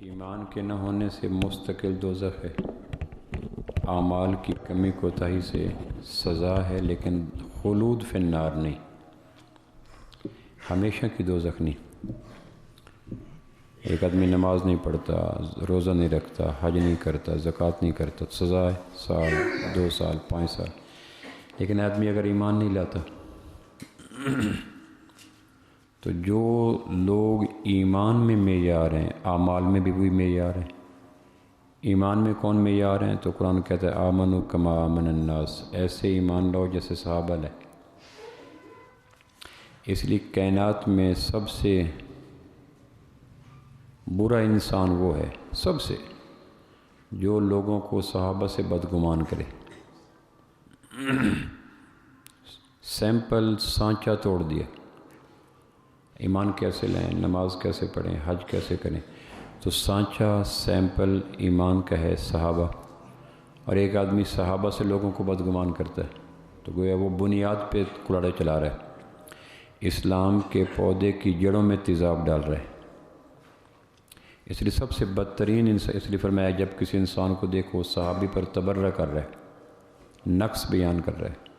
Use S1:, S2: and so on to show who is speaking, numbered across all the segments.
S1: ایمان کے نہ ہونے سے مستقل دوزخ ہے، اعمال کی کمی کوتاہی سے سزا ہے، لیکن خلود فی النار نہیں، ہمیشہ کی دوزخ نہیں۔ ایک آدمی نماز نہیں پڑھتا، روزہ نہیں رکھتا، حج نہیں کرتا، زکوٰۃ نہیں کرتا، سزا ہے سال، 2 سال، 5 سال۔ لیکن آدمی اگر ایمان نہیں لاتا تو جو لوگ ایمان میں معیار ہیں، اعمال میں بھی وہی معیار ہیں۔ ایمان میں کون معیار ہیں؟ تو قرآن کہتا ہے آمنوا کما آمن الناس، ایسے ایمان لاؤ جیسے صحابہ لائے۔ اس لیے کائنات میں سب سے برا انسان وہ ہے، سب سے، جو لوگوں کو صحابہ سے بدگمان کرے، سیمپل سانچہ توڑ دیا۔ ایمان کیسے لائیں، نماز کیسے پڑھیں، حج کیسے کریں، تو سانچہ سیمپل ایمان کا ہے صحابہ۔ اور ایک آدمی صحابہ سے لوگوں کو بدگمان کرتا ہے تو گویا وہ بنیاد پہ کلاڑے چلا رہا ہے، اسلام کے پودے کی جڑوں میں تیزاب ڈال رہا ہے۔ اس لیے سب سے بدترین انسان، اس لیے فرمایا جب کسی انسان کو دیکھو صحابی پر تبرہ کر رہا ہے، نقص بیان کر رہا ہے،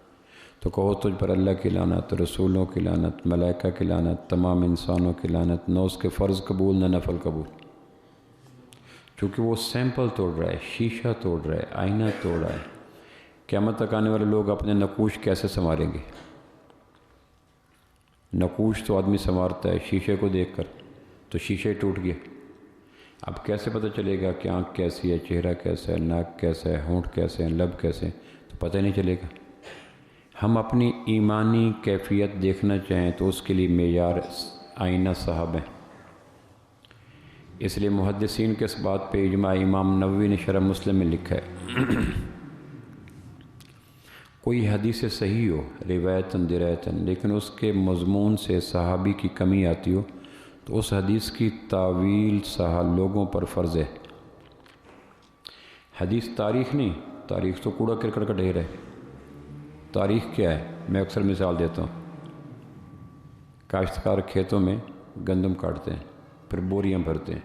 S1: تو کہو تجھ پر اللہ کی لعنت، رسولوں کی لعنت، ملائکہ کی لعنت، تمام انسانوں کی لعنت، نہ اس کے فرض قبول نہ نفل قبول۔ چونکہ وہ سیمپل توڑ رہا ہے، شیشہ توڑ رہا ہے، آئینہ توڑ رہا ہے۔ قیامت تک آنے والے لوگ اپنے نقوش کیسے سنواریں گے؟ نقوش تو آدمی سنوارتا ہے شیشے کو دیکھ کر، تو شیشہ ہی ٹوٹ گیا۔ اب کیسے پتہ چلے گا کہ آنکھ کیسی ہے، چہرہ کیسا ہے، ناک کیسا ہے، ہونٹ کیسے ہیں، لب کیسے ہیں، تو پتہ نہیں چلے گا۔ ہم اپنی ایمانی کیفیت دیکھنا چاہیں تو اس کے لیے معیار آئینہ صحابہ ہیں۔ اس لیے محدثین کے اس بات پہ اجماع امام نووی نے شرح مسلم میں لکھا ہے، کوئی حدیث صحیح ہو روایتاً درایتاً، لیکن اس کے مضمون سے صحابی کی کمی آتی ہو تو اس حدیث کی تعویل لوگوں پر فرض ہے۔ حدیث تاریخ نہیں، تاریخ تو کوڑا کرکٹ کا ڈھیر ہے۔ تاریخ کیا ہے؟ میں اکثر مثال دیتا ہوں، کاشتکار کھیتوں میں گندم کاٹتے ہیں، پھر بوریاں بھرتے ہیں۔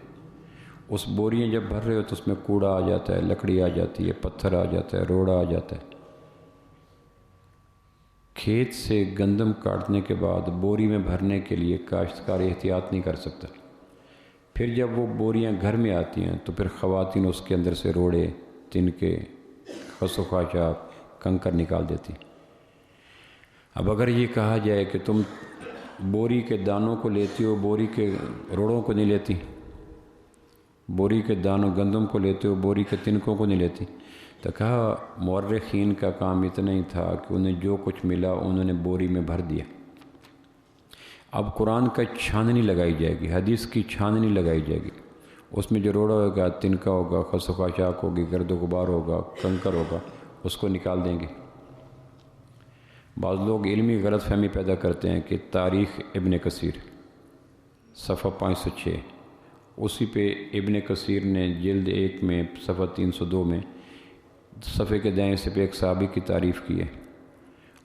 S1: اس بوریاں جب بھر رہے ہو تو اس میں کوڑا آ جاتا ہے، لکڑی آ جاتی ہے، پتھر آ جاتا ہے، روڑا آ جاتا ہے۔ کھیت سے گندم کاٹنے کے بعد بوری میں بھرنے کے لیے کاشتکار احتیاط نہیں کر سکتا۔ پھر جب وہ بوریاں گھر میں آتی ہیں تو پھر خواتین اس کے اندر سے روڑے، تنکے، خس و خاشاک، کنکر نکال دیتی۔ اب اگر یہ کہا جائے کہ تم بوری کے دانوں کو لیتی ہو، بوری کے روڑوں کو نہیں لیتی، بوری کے دانوں گندم کو لیتے ہو، بوری کے تنکوں کو نہیں لیتی، تو کہا مورخین کا کام اتنا ہی تھا کہ انہیں جو کچھ ملا انہوں نے بوری میں بھر دیا۔ اب قرآن کا چھاننی لگائی جائے گی، حدیث کی چھاننی لگائی جائے گی، اس میں جو روڑا ہوگا، تنکا ہوگا، خس و خاشاک ہوگی، گرد و غبار ہوگا، کنکر ہوگا، اس کو نکال دیں گے۔ بعض لوگ علمی غلط فہمی پیدا کرتے ہیں کہ تاریخ ابن کثیر صفحہ 506، اسی پہ ابن کثیر نے جلد 1 میں صفحہ 302 میں صفحے کے دائیں حصے پہ ایک صحابی کی تعریف کی ہے،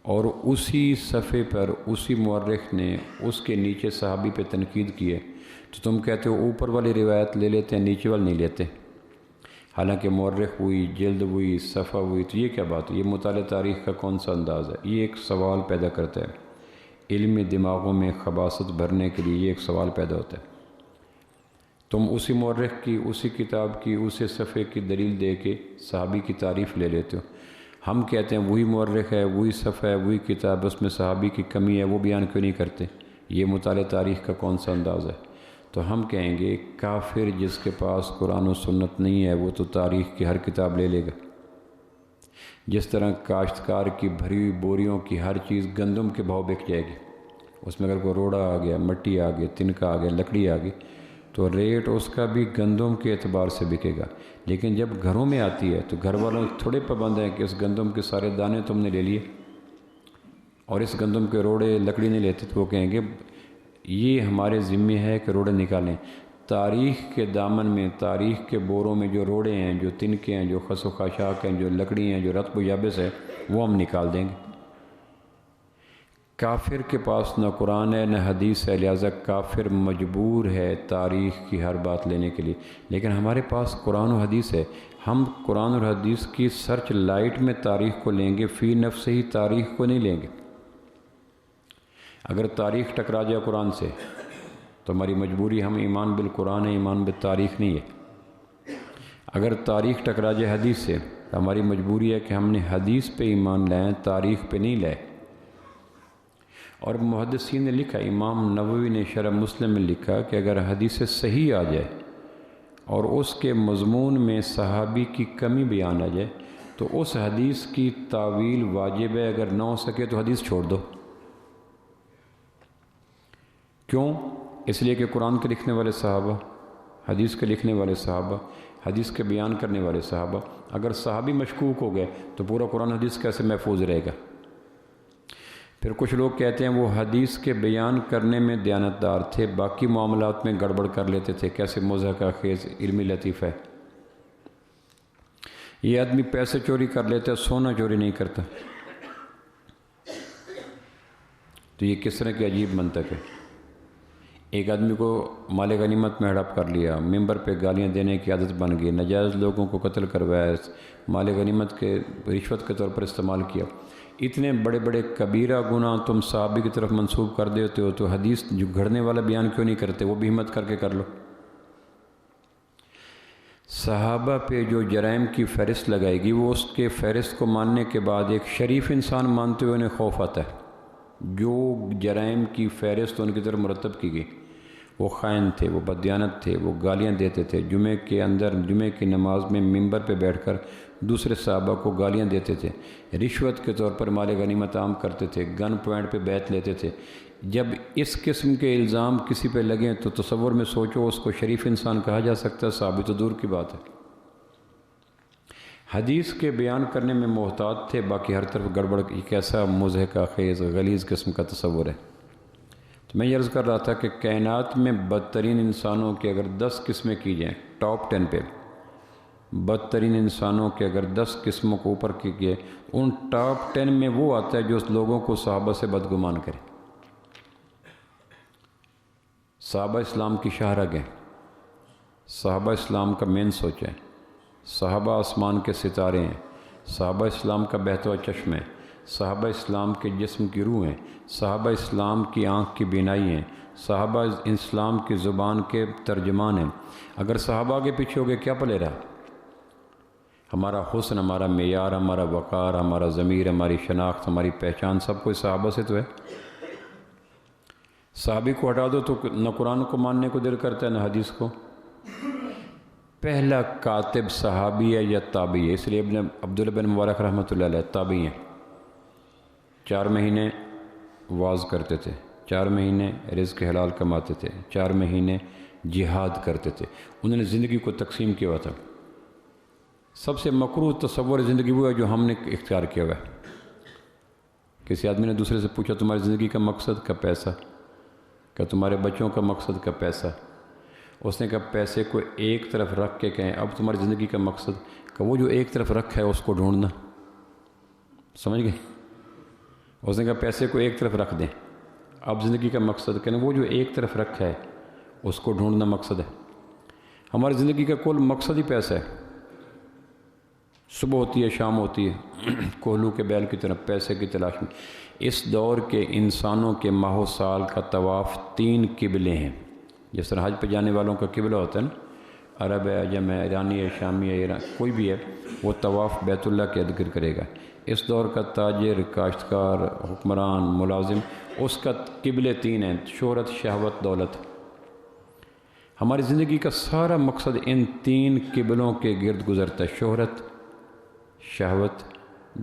S1: اور اسی صفحے پر اسی مورخ نے اس کے نیچے صحابی پہ تنقید کی ہے، تو تم کہتے ہو اوپر والی روایت لے لیتے ہیں، نیچے والی نہیں لیتے، حالانکہ مورخ ہوئی، جلد ہوئی، صفحہ ہوئی، تو یہ کیا بات ہے؟ یہ مطالعہ تاریخ کا کون سا انداز ہے؟ یہ ایک سوال پیدا کرتا ہے، علمی دماغوں میں خباثت بھرنے کے لیے یہ ایک سوال پیدا ہوتا ہے۔ تم اسی مورخ کی، اسی کتاب کی، اسی صفحے کی دلیل دے کے صحابی کی تعریف لے لیتے ہو۔ ہم کہتے ہیں وہی مورخ ہے، وہی صفحہ ہے، وہی کتاب، اس میں صحابی کی کمی ہے، وہ بیان کیوں نہیں کرتے؟ یہ مطالعہ تاریخ کا کون سا انداز ہے؟ تو ہم کہیں گے کافر جس کے پاس قرآن و سنت نہیں ہے وہ تو تاریخ کی ہر کتاب لے لے گا۔ جس طرح کاشتکار کی بھری ہوئی بوریوں کی ہر چیز گندم کے بھاؤ بک جائے گی، اس میں اگر کوئی روڑا آ گیا، مٹی آ گئی، تنکا آ گیا، لکڑی آ گئی، تو ریٹ اس کا بھی گندم کے اعتبار سے بکے گا۔ لیکن جب گھروں میں آتی ہے تو گھر والوں تھوڑے پابند ہیں کہ اس گندم کے سارے دانے تم نے لے لیے اور اس گندم کے روڑے لکڑی نہیں لیتے، تو وہ کہیں گے یہ ہمارے ذمے ہے کہ روڑے نکالیں۔ تاریخ کے دامن میں، تاریخ کے بوروں میں جو روڑے ہیں، جو تنکے ہیں، جو خس و خاشاک ہیں، جو لکڑی ہیں، جو رطب و یابس ہے، وہ ہم نکال دیں گے۔ کافر کے پاس نہ قرآن ہے نہ حدیث ہے، لہٰذا کافر مجبور ہے تاریخ کی ہر بات لینے کے لیے، لیکن ہمارے پاس قرآن و حدیث ہے، ہم قرآن اور حدیث کی سرچ لائٹ میں تاریخ کو لیں گے، فی نفس ہی تاریخ کو نہیں لیں گے۔ اگر تاریخ ٹکرا جائے قرآن سے تو ہماری مجبوری ہم ایمان بالقرآن ہے، ایمان بالتاریخ نہیں ہے۔ اگر تاریخ ٹکرا جائے حدیث سے تو ہماری مجبوری ہے کہ ہم نے حدیث پہ ایمان لائیں، تاریخ پہ نہیں لائے۔ اور محدثین نے لکھا، امام نووی نے شرح مسلم میں لکھا کہ اگر حدیث صحیح آ جائے اور اس کے مضمون میں صحابی کی کمی بیان آ جائے تو اس حدیث کی تعویل واجب ہے، اگر نہ ہو سکے تو حدیث چھوڑ دو۔ کیوں؟ اس لیے کہ قرآن کے لکھنے والے صحابہ، حدیث کے لکھنے والے صحابہ، حدیث کے بیان کرنے والے صحابہ، اگر صحابی مشکوک ہو گئے تو پورا قرآن حدیث کیسے محفوظ رہے گا؟ پھر کچھ لوگ کہتے ہیں وہ حدیث کے بیان کرنے میں دیانتدار تھے، باقی معاملات میں گڑبڑ کر لیتے تھے، کیسے مضحکہ خیز علمی لطیفہ ہے۔ یہ آدمی پیسے چوری کر لیتا ہے، سونا چوری نہیں کرتا، تو یہ کس طرح کی عجیب منطق ہے؟ ایک آدمی کو مال غنیمت میں ہڑپ کر لیا، ممبر پہ گالیاں دینے کی عادت بن گئی، ناجائز لوگوں کو قتل کروایا، مال غنیمت کے رشوت کے طور پر استعمال کیا، اتنے بڑے بڑے کبیرہ گناہ تم صحابی کی طرف منسوب کر دیتے ہو، تو حدیث جو گھڑنے والا بیان کیوں نہیں کرتے؟ وہ بھی ہمت کر کے کر لو۔ صحابہ پہ جو جرائم کی فہرست لگائے گی، وہ اس کے فہرست کو ماننے کے بعد ایک شریف انسان مانتے ہوئے انہیں خوف آتا ہے۔ جو جرائم کی فہرست ان کی طرف مرتب کی گئی، وہ خائن تھے، وہ بددیانت تھے، وہ گالیاں دیتے تھے، جمعے کی نماز میں ممبر پہ بیٹھ کر دوسرے صحابہ کو گالیاں دیتے تھے، رشوت کے طور پر مال غنیمت عام کرتے تھے، گن پوائنٹ پہ بیعت لیتے تھے۔ جب اس قسم کے الزام کسی پہ لگیں تو تصور میں سوچو اس کو شریف انسان کہا جا سکتا ہے؟ صحابی تو دور کی بات ہے۔ حدیث کے بیان کرنے میں محتاط تھے، باقی ہر طرف گڑبڑ۔ کیسا مضحکہ خیز غلیظ قسم کا تصور ہے۔ تو میں یہ عرض کر رہا تھا کہ کائنات میں بدترین انسانوں کے اگر 10 قسمیں کی جائیں، ٹاپ 10 پہ بدترین انسانوں کے اگر 10 قسموں کو اوپر کی گئے، ان ٹاپ 10 میں وہ آتا ہے جو اس لوگوں کو صحابہ سے بدگمان کرے۔ صحابہ اسلام کی شاہرگ ہیں، صحابہ اسلام کا مین سوچ ہے، صحابہ آسمان کے ستارے ہیں، صحابہ اسلام کا بہتا ہوا چشمہ ہے، صحابہ اسلام کے جسم کی روح ہیں، صحابہ اسلام کی آنکھ کی بینائی ہیں، صحابہ اسلام کی زبان کے ترجمان ہیں۔ اگر صحابہ کے پیچھے ہو گئے کیا پلے رہا؟ ہمارا حسن، ہمارا معیار، ہمارا وقار، ہمارا ضمیر، ہماری شناخت، ہماری پہچان سب کوئی صحابہ سے تو ہے۔ صحابی کو ہٹا دو تو نہ قرآن کو ماننے کو دل کرتا ہے نہ حدیث کو۔ پہلا کاتب صحابی ہے یا تابعی ہے؟ اس لیے ابن عبداللہ بن مبارک رحمۃ اللہ علیہ تابعی ہیں۔ 4 مہینے واز کرتے تھے، 4 مہینے رزق حلال کماتے تھے، 4 مہینے جہاد کرتے تھے، انہوں نے زندگی کو تقسیم کیا ہوا تھا۔ سب سے مکروہ تصور زندگی وہ ہے جو ہم نے اختیار کیا ہوا ہے۔ کسی آدمی نے دوسرے سے پوچھا تمہاری زندگی کا مقصد کا پیسہ، کہ تمہارے بچوں کا مقصد کا پیسہ؟ اس نے کہا پیسے کو ایک طرف رکھ کے کہیں اب تمہاری زندگی کا مقصد، کہ وہ جو ایک طرف رکھا ہے اس کو ڈھونڈنا۔ سمجھ گئے؟ اس نے کہا پیسے کو ایک طرف رکھ دیں، اب زندگی کا مقصد کہنا وہ جو ایک طرف رکھا ہے اس کو ڈھونڈنا مقصد ہے۔ ہماری زندگی کا کل مقصد ہی پیسہ ہے۔ صبح ہوتی ہے، شام ہوتی ہے، کوہلو کے بیل کی طرف پیسے کی تلاش میں۔ اس دور کے انسانوں کے ماہ و سال کا طواف 3 قبلے ہیں۔ جس طرح حج پہ جانے والوں کا قبلہ ہوتا ہے نا، عرب ہے، عجم ہے، ایرانی ہے، شامی ہے، ایران کوئی بھی ہے، وہ طواف بیت اللہ کے ارد گرد کرے گا۔ اس دور کا تاجر، کاشتکار، حکمران، ملازم، اس کا قبلے 3 ہیں: شہرت، شہوت، دولت۔ ہماری زندگی کا سارا مقصد ان 3 قبلوں کے گرد گزرتا ہے: شہرت، شہوت،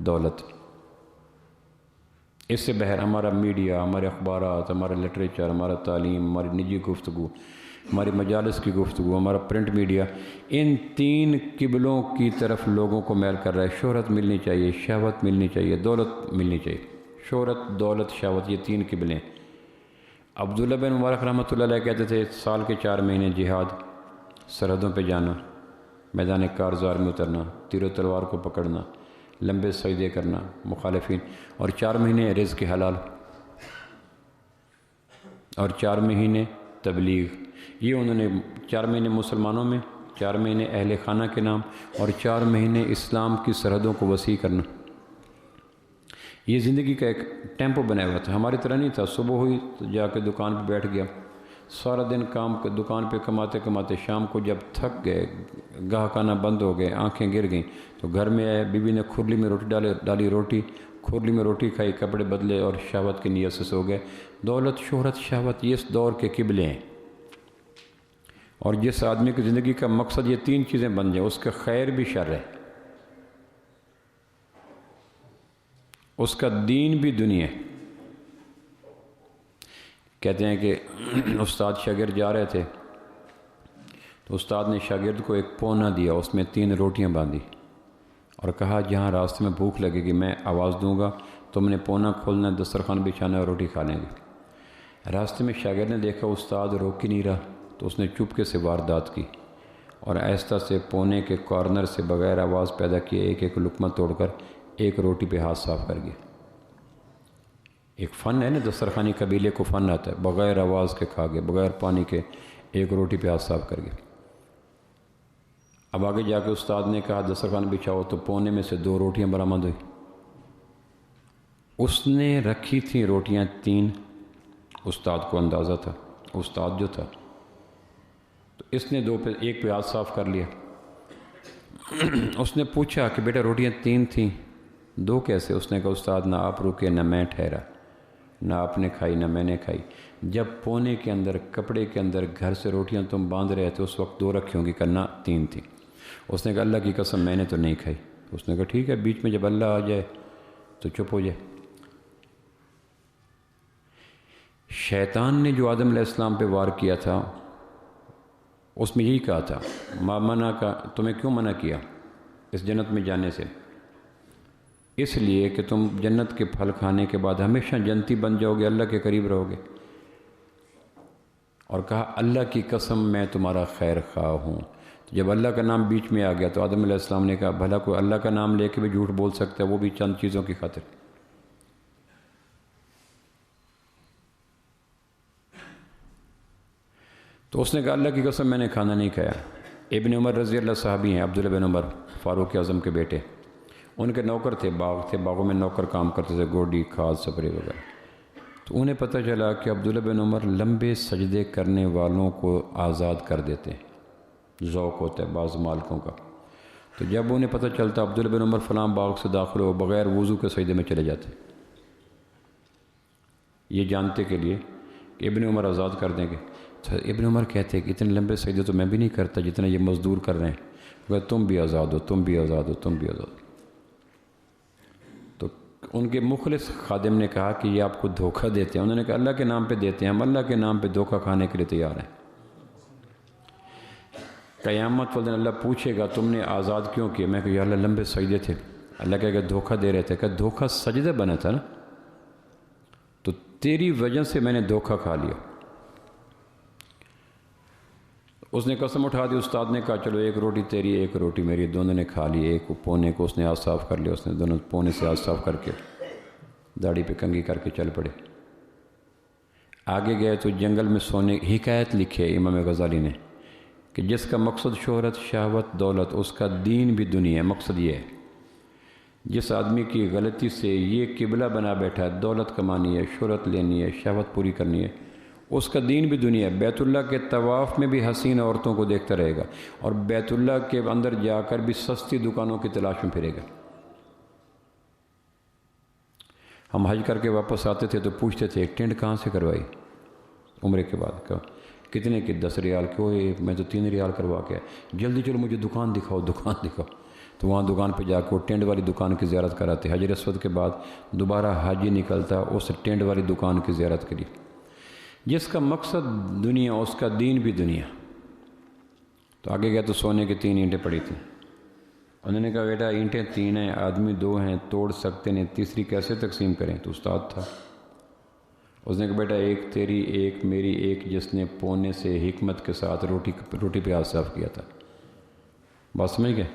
S1: دولت۔ اس سے بہر ہمارا میڈیا، ہمارے اخبارات، ہمارا لٹریچر، ہمارا تعلیم، ہماری نجی گفتگو، ہماری مجالس کی گفتگو، ہمارا پرنٹ میڈیا، ان 3 قبلوں کی طرف لوگوں کو میل کر رہا ہے۔ شہرت ملنی چاہیے، شہوت ملنی چاہیے، دولت ملنی چاہیے۔ شہرت، دولت، شہوت، یہ 3 قبلے ہیں۔ عبداللہ بن مبارک رحمۃ اللہ علیہ کہتے تھے سال کے 4 مہینے جہاد، سرحدوں پہ جانا، میدان کارزار میں اترنا، تیر و تلوار کو پکڑنا، لمبے سجدے کرنا مخالفین، اور 4 مہینے رزق حلال۔ اور 4 مہینے تبلیغ، یہ انہوں نے 4 مہینے مسلمانوں میں، 4 مہینے اہل خانہ کے نام، اور 4 مہینے اسلام کی سرحدوں کو وسیع کرنا۔ یہ زندگی کا ایک ٹیمپو بنا ہوا تھا، ہماری طرح نہیں تھا صبح ہوئی تو جا کے دکان پہ بیٹھ گیا، سارا دن کام دکان پہ کماتے کماتے شام کو جب تھک گئے، گاہک آنا بند ہو گئے، آنکھیں گر گئیں تو گھر میں آئے، بیوی نے کھرلی میں روٹی ڈالی روٹی کھرلی میں روٹی کھائی، کپڑے بدلے اور شہوت کی نیت سے سو گئے۔ دولت، شہرت، شہوت یہ اس دور کے قبلے ہیں، اور جس آدمی کی زندگی کا مقصد یہ 3 چیزیں بن جائیں، اس کا خیر بھی شر ہے، اس کا دین بھی دنیا ہے۔ کہتے ہیں کہ استاد شاگرد جا رہے تھے تو استاد نے شاگرد کو ایک پونا دیا، اس میں 3 روٹیاں باندھی اور کہا جہاں راستے میں بھوک لگے گی میں آواز دوں گا، تم نے پونا کھولنا، دسترخوان بچھانا اور روٹی کھا لیں گے۔ راستے میں شاگرد نے دیکھا استاد روک ہی نہیں رہا تو اس نے چپکے سے واردات کی اور آہستہ سے پونے کے کارنر سے بغیر آواز پیدا کیے ایک ایک لقمہ توڑ کر ایک روٹی پہ ہاتھ صاف کر گیا۔ ایک فن ہے نا، دسترخوانی قبیلے کو فن آتا ہے، بغیر آواز کے کھا گئے، بغیر پانی کے ایک روٹی پہ ہاتھ صاف کر گئے۔ اب آگے جا کے استاد نے کہا دسترخوان بچھاؤ تو پونے میں سے 2 روٹیاں برآمد ہوئی۔ اس نے رکھی تھیں روٹیاں 3، استاد کو اندازہ تھا، استاد جو تھا تو اس نے 2 پہ 1 پہ ہاتھ صاف کر لیا۔ اس نے پوچھا کہ بیٹا روٹیاں 3 تھیں 2 کیسے؟ اس نے کہا استاد نہ آپ رکے نہ میں ٹھہرا، نہ آپ نے کھائی نہ میں نے کھائی، جب پونے کے اندر کپڑے کے اندر گھر سے روٹیاں تم باندھ رہے تھے اس وقت 2 رکھی ہوں گی، کرنا 3 تھی۔ اس نے کہا اللہ کی قسم میں نے تو نہیں کھائی۔ اس نے کہا ٹھیک ہے، بیچ میں جب اللہ آ جائے تو چپ ہو جائے۔ شیطان نے جو آدم علیہ السلام پہ وار کیا تھا اس میں یہی کہا تھا ما منع کا، تمہیں کیوں منع کیا اس جنت میں جانے سے؟ اس لیے کہ تم جنت کے پھل کھانے کے بعد ہمیشہ جنتی بن جاؤ گے، اللہ کے قریب رہو گے۔ اور کہا اللہ کی قسم میں تمہارا خیر خواہ ہوں۔ جب اللہ کا نام بیچ میں آ گیا تو آدم علیہ السلام نے کہا بھلا کوئی اللہ کا نام لے کے بھی جھوٹ بول سکتا ہے، وہ بھی چند چیزوں کی خاطر۔ تو اس نے کہا اللہ کی قسم میں نے کھانا نہیں کھایا۔ ابن عمر رضی اللہ صحابی ہیں، عبداللہ بن عمر فاروق اعظم کے بیٹے، ان کے نوکر تھے، باغ تھے، باغوں میں نوکر کام کرتے تھے، گوڈی، کھاد، سپرے وغیرہ۔ تو انہیں پتہ چلا کہ عبداللہ بن عمر لمبے سجدے کرنے والوں کو آزاد کر دیتے ہیں، ذوق ہوتا ہے بعض مالکوں کا۔ تو جب انہیں پتہ چلتا عبداللہ بن عمر فلاں باغ سے داخل ہو، بغیر وضو کے سجدے میں چلے جاتے، یہ جانتے کے لیے کہ ابن عمر آزاد کر دیں گے۔ تو ابن عمر کہتے ہیں کہ اتنے لمبے سجدے تو میں بھی نہیں کرتا جتنا یہ مزدور کر رہے ہیں، کہ تم بھی آزاد ہو، تم بھی آزاد ہو، تم بھی آزاد ہو۔ تو ان کے مخلص خادم نے کہا کہ یہ آپ کو دھوکہ دیتے ہیں۔ انہوں نے کہا اللہ کے نام پہ دیتے ہیں، ہم اللہ کے نام پہ دھوکہ کھانے کے لیے تیار ہیں۔ قیامت والدین اللہ پوچھے گا تم نے آزاد کیوں کیے؟ میں کہ یا اللہ لمبے سجدے تھے۔ اللہ کہے گا دھوکہ دے رہے تھے، کہ دھوکہ سجدہ بنا تھا نا، تو تیری وجہ سے میں نے دھوکہ کھا لیا۔ اس نے قسم اٹھا دی، استاد نے کہا چلو 1 روٹی تیری 1 روٹی میری، دونوں نے کھا لی۔ ایک پونے کو اس نے ہاتھ صاف کر لیا، اس نے دونوں پونے سے ہاتھ صاف کر کے داڑھی پہ کنگھی کر کے چل پڑے۔ آگے گئے تو جنگل میں سونے، حکایت لکھی ہے امام غزالی نے کہ جس کا مقصد شہرت، شہوت، دولت، اس کا دین بھی دنیا ہے۔ مقصد یہ ہے جس آدمی کی غلطی سے یہ قبلہ بنا بیٹھا ہے، دولت کمانی ہے، شہرت لینی ہے، شہوت پوری کرنی ہے، اس کا دین بھی دنیا ہے۔ بیت اللہ کے طواف میں بھی حسین عورتوں کو دیکھتا رہے گا اور بیت اللہ کے اندر جا کر بھی سستی دکانوں کی تلاش میں پھرے گا۔ ہم حج کر کے واپس آتے تھے تو پوچھتے تھے ٹینٹ کہاں سے کروائی عمرے کے بعد؟ کہا کتنے کی؟ 10 ریال۔ کیوں؟ میں تو 3 ریال کروا کے آیا۔ جلدی چلو مجھے دکان دکھاؤ، دکان دکھاؤ۔ تو وہاں دکان پہ جا کے وہ ٹینٹ والی دکان کی زیارت کراتے۔ حجر اسود کے بعد دوبارہ حج ہی نکلتا اس ٹینٹ والی دکان کی زیارت کے لیے۔ جس کا مقصد دنیا، اس کا دین بھی دنیا۔ تو آگے گیا تو سونے کی 3 اینٹیں پڑی تھیں۔ انہوں نے کہا بیٹا اینٹیں 3 ہیں، آدمی 2 ہیں، توڑ سکتے نہیں، تیسری کیسے تقسیم کریں؟ تو استاد تھا، اس نے کہا بیٹا 1 تیری 1 میری 1، جس نے پونے سے حکمت کے ساتھ روٹی پہ ہاتھ صاف کیا تھا۔ بات سمجھ گئے؟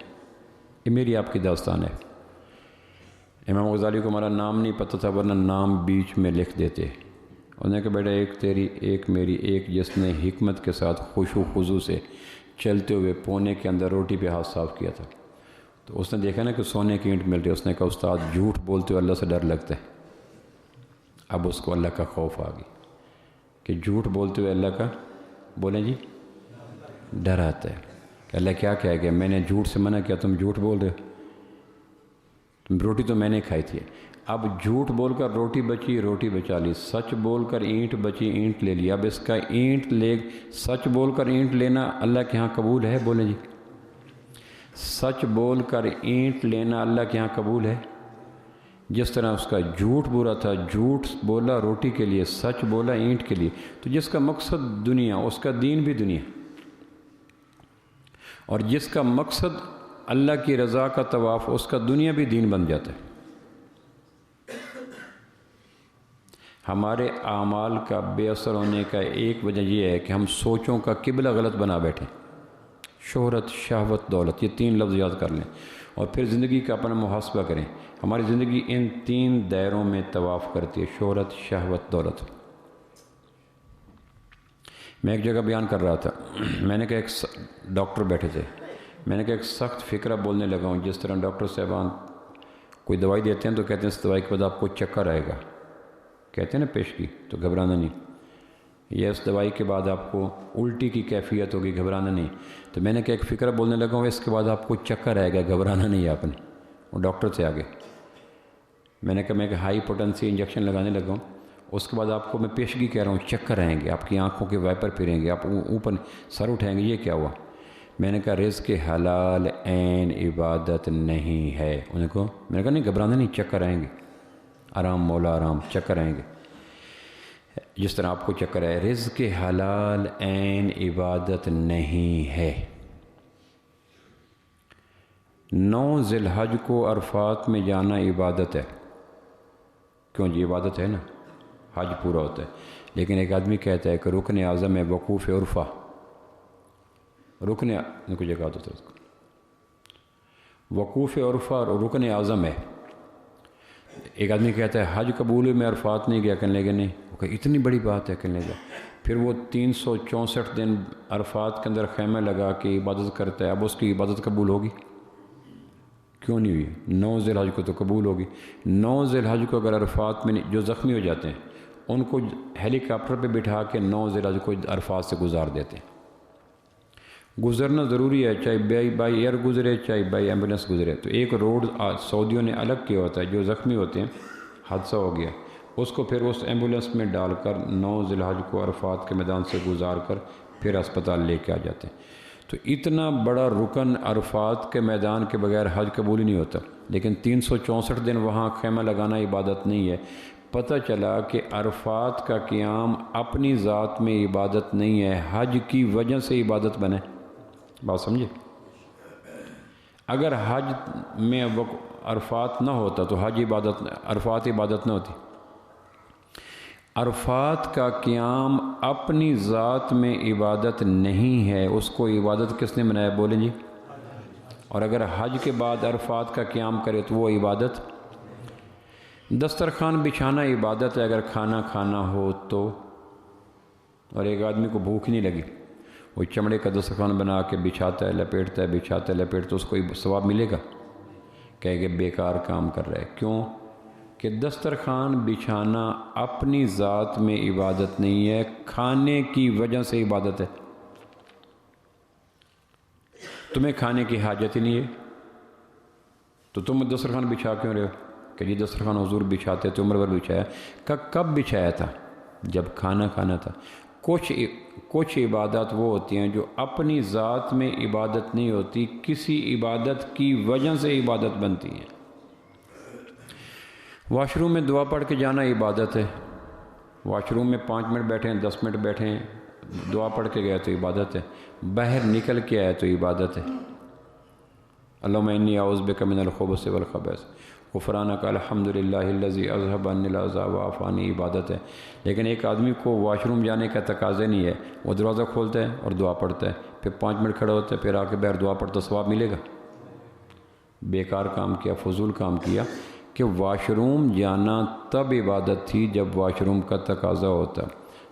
S1: یہ میری آپ کی داستان ہے۔ امام غزالی کو ہمارا نام نہیں پتہ تھا، ورنہ نام بیچ میں لکھ دیتے، انہوں نے کہا بیٹا ایک تیری ایک میری ایک جس نے حکمت کے ساتھ خشوع خضوع سے چلتے ہوئے پونے کے اندر روٹی پہ ہاتھ صاف کیا تھا، تو اس نے دیکھا نا کہ سونے کی اینٹ مل رہی ہے، اس نے کہا استاد جھوٹ بولتے ہوئے اللہ سے ڈر لگتا ہے۔ اب اس کو اللہ کا خوف آ گئی کہ جھوٹ بولتے ہوئے اللہ کا بولیں جی ڈر آتا ہے کہ اللہ کیا کہہ گیا، میں نے جھوٹ سے منع کیا، تم جھوٹ بول رہے ہو، تم روٹی تو میں نے کھائی تھی۔ اب جھوٹ بول کر روٹی بچی، روٹی بچا لی، سچ بول کر اینٹ بچی، اینٹ لے لی۔ اب اس کا اینٹ لے سچ بول کر اینٹ لینا اللہ کے ہاں قبول ہے؟ بولیں جی سچ بول کر اینٹ لینا اللہ کے ہاں قبول ہے؟ جس طرح اس کا جھوٹ برا تھا، جھوٹ بولا روٹی کے لیے، سچ بولا اینٹ کے لیے، تو جس کا مقصد دنیا اس کا دین بھی دنیا، اور جس کا مقصد اللہ کی رضا کا طواف اس کا دنیا بھی دین بن جاتا ہے۔ ہمارے اعمال کا بے اثر ہونے کا ایک وجہ یہ ہے کہ ہم سوچوں کا قبلہ غلط بنا بیٹھے، شہرت، شہوت، دولت، یہ تین لفظ یاد کر لیں اور پھر زندگی کا اپنا محاسبہ کریں۔ ہماری زندگی ان تین دائروں میں طواف کرتی ہے، شہرت، شہوت، دولت۔ میں ایک جگہ بیان کر رہا تھا، میں نے کہا ایک ڈاکٹر بیٹھے تھے، میں نے کہا ایک سخت فکرہ بولنے لگا ہوں، جس طرح ڈاکٹر صاحبان کوئی دوائی دیتے ہیں تو کہتے ہیں اس دوائی کے بعد آپ کو چکر آئے گا، کہتے ہیں نا پیشگی، تو گھبرانا نہیں، یا اس دوائی کے بعد آپ کو الٹی کی کیفیت ہوگی، گھبرانا نہیں۔ تو میں نے کہا ایک فکرہ بولنے لگا ہوں، اس کے بعد آپ کو چکر آئے گا، گھبرانا نہیں آپ نے۔ وہ ڈاکٹر سے آگے میں نے کہا میں کہ ہائی پوٹنسی انجیکشن لگانے لگا ہوں، اس کے بعد آپ کو میں پیشگی کہہ رہا ہوں، چکر آئیں گے، آپ کی آنکھوں کے وائپر پھریں گے، آپ اوپر سر اٹھائیں گے، یہ کیا ہوا؟ میں نے کہا رزق حلال عین عبادت نہیں ہے۔ انہیں کہا میں نے کہا نہیں گھبرانا نہیں، چکر آئیں گے، آرام مولا آرام، چکر آئیں گے، جس طرح آپ کو چکر ہے۔ رزق حلال عین عبادت نہیں ہے۔ 9 ذی الحج کو عرفات میں جانا عبادت ہے، کیوں جی عبادت ہے نا، حج پورا ہوتا ہے۔ لیکن ایک آدمی کہتا ہے کہ رکن اعظم ہے وقوف عرفہ، رکن ان کو جگہ دو اس کو، وقوف عرفہ اور رکن اعظم ہے۔ ایک آدمی کہتا ہے حج قبول میں عرفات نہیں گیا، کہنے لگے نہیں، وہ کہ اتنی بڑی بات ہے، کہنے لگا پھر وہ 364 دن عرفات کے اندر خیمہ لگا کے عبادت کرتا ہے، اب اس کی عبادت قبول ہوگی؟ کیوں نہیں ہوئی؟ 9 ذی الحج کو تو قبول ہوگی۔ 9 ذی الحج کو اگر عرفات میں جو زخمی ہو جاتے ہیں ان کو ہیلی کاپٹر پہ بٹھا کے 9 ذی الحج کو عرفات سے گزار دیتے ہیں۔ گزرنا ضروری ہے، چاہے بائی ایئر گزرے چاہے بائی ایمبولینس گزرے۔ تو ایک روڈ سعودیوں نے الگ کیا ہوتا ہے، جو زخمی ہوتے ہیں، حادثہ ہو گیا، اس کو پھر اس ایمبولینس میں ڈال کر 9 ذی الحج کو عرفات کے میدان سے گزار کر پھر اسپتال لے کے آ جاتے ہیں۔ تو اتنا بڑا رکن عرفات کے میدان کے بغیر حج قبول ہی نہیں ہوتا، لیکن 364 دن وہاں خیمہ لگانا عبادت نہیں ہے۔ پتہ چلا کہ عرفات کا قیام اپنی ذات میں عبادت نہیں ہے، حج کی وجہ سے عبادت بنے۔ بات سمجھے؟ اگر حج میں عرفات نہ ہوتا تو حج عبادت، عرفات عبادت نہ ہوتی۔ عرفات کا قیام اپنی ذات میں عبادت نہیں ہے، اس کو عبادت کس نے بنایا؟ بولیں جی۔ اور اگر حج کے بعد عرفات کا قیام کرے تو وہ عبادت۔ دسترخوان بچھانا عبادت ہے اگر کھانا کھانا ہو تو، اور ایک آدمی کو بھوک نہیں لگی، وہ چمڑے کا دسترخوان بنا کے بچھاتا ہے، لپیٹتا ہے، بچھاتا ہے، لپیٹتا ہے، اس کو ثواب ملے گا؟ کہے کہ بیکار کام کر رہا ہے۔ کیوں؟ کہ دسترخوان بچھانا اپنی ذات میں عبادت نہیں ہے، کھانے کی وجہ سے عبادت ہے۔ تمہیں کھانے کی حاجت ہی نہیں ہے تو تم دسترخوان بچھا کیوں رہے ہو؟ کہ یہ دسترخوان حضور بچھاتے تھے، عمر بھر بچھایا۔ کب بچھایا تھا؟ جب کھانا کھانا تھا۔ کچھ عبادات وہ ہوتی ہیں جو اپنی ذات میں عبادت نہیں ہوتی، کسی عبادت کی وجہ سے عبادت بنتی ہیں۔ واش روم میں دعا پڑھ کے جانا عبادت ہے، واش روم میں 5 منٹ بیٹھیں، 10 منٹ بیٹھیں، دعا پڑھ کے گیا تو عبادت ہے۔ باہر نکل کے آیا تو عبادت ہے۔ اللہم انی اعوذ بک من الخبث والخبائث غفرانک الحمدللہ الذی اذھب عنی العذا وعافانی، عبادت ہے۔ لیکن ایک آدمی کو واش روم جانے کا تقاضا نہیں ہے، وہ دروازہ کھولتا ہے اور دعا پڑھتا ہے، پھر 5 منٹ کھڑا ہوتا ہے، پھر آ کے باہر دعا پڑھتا، ثواب ملے گا؟ بیکار کام کیا، فضول کام کیا۔ کہ واش روم جانا تب عبادت تھی جب واش روم کا تقاضا ہوتا،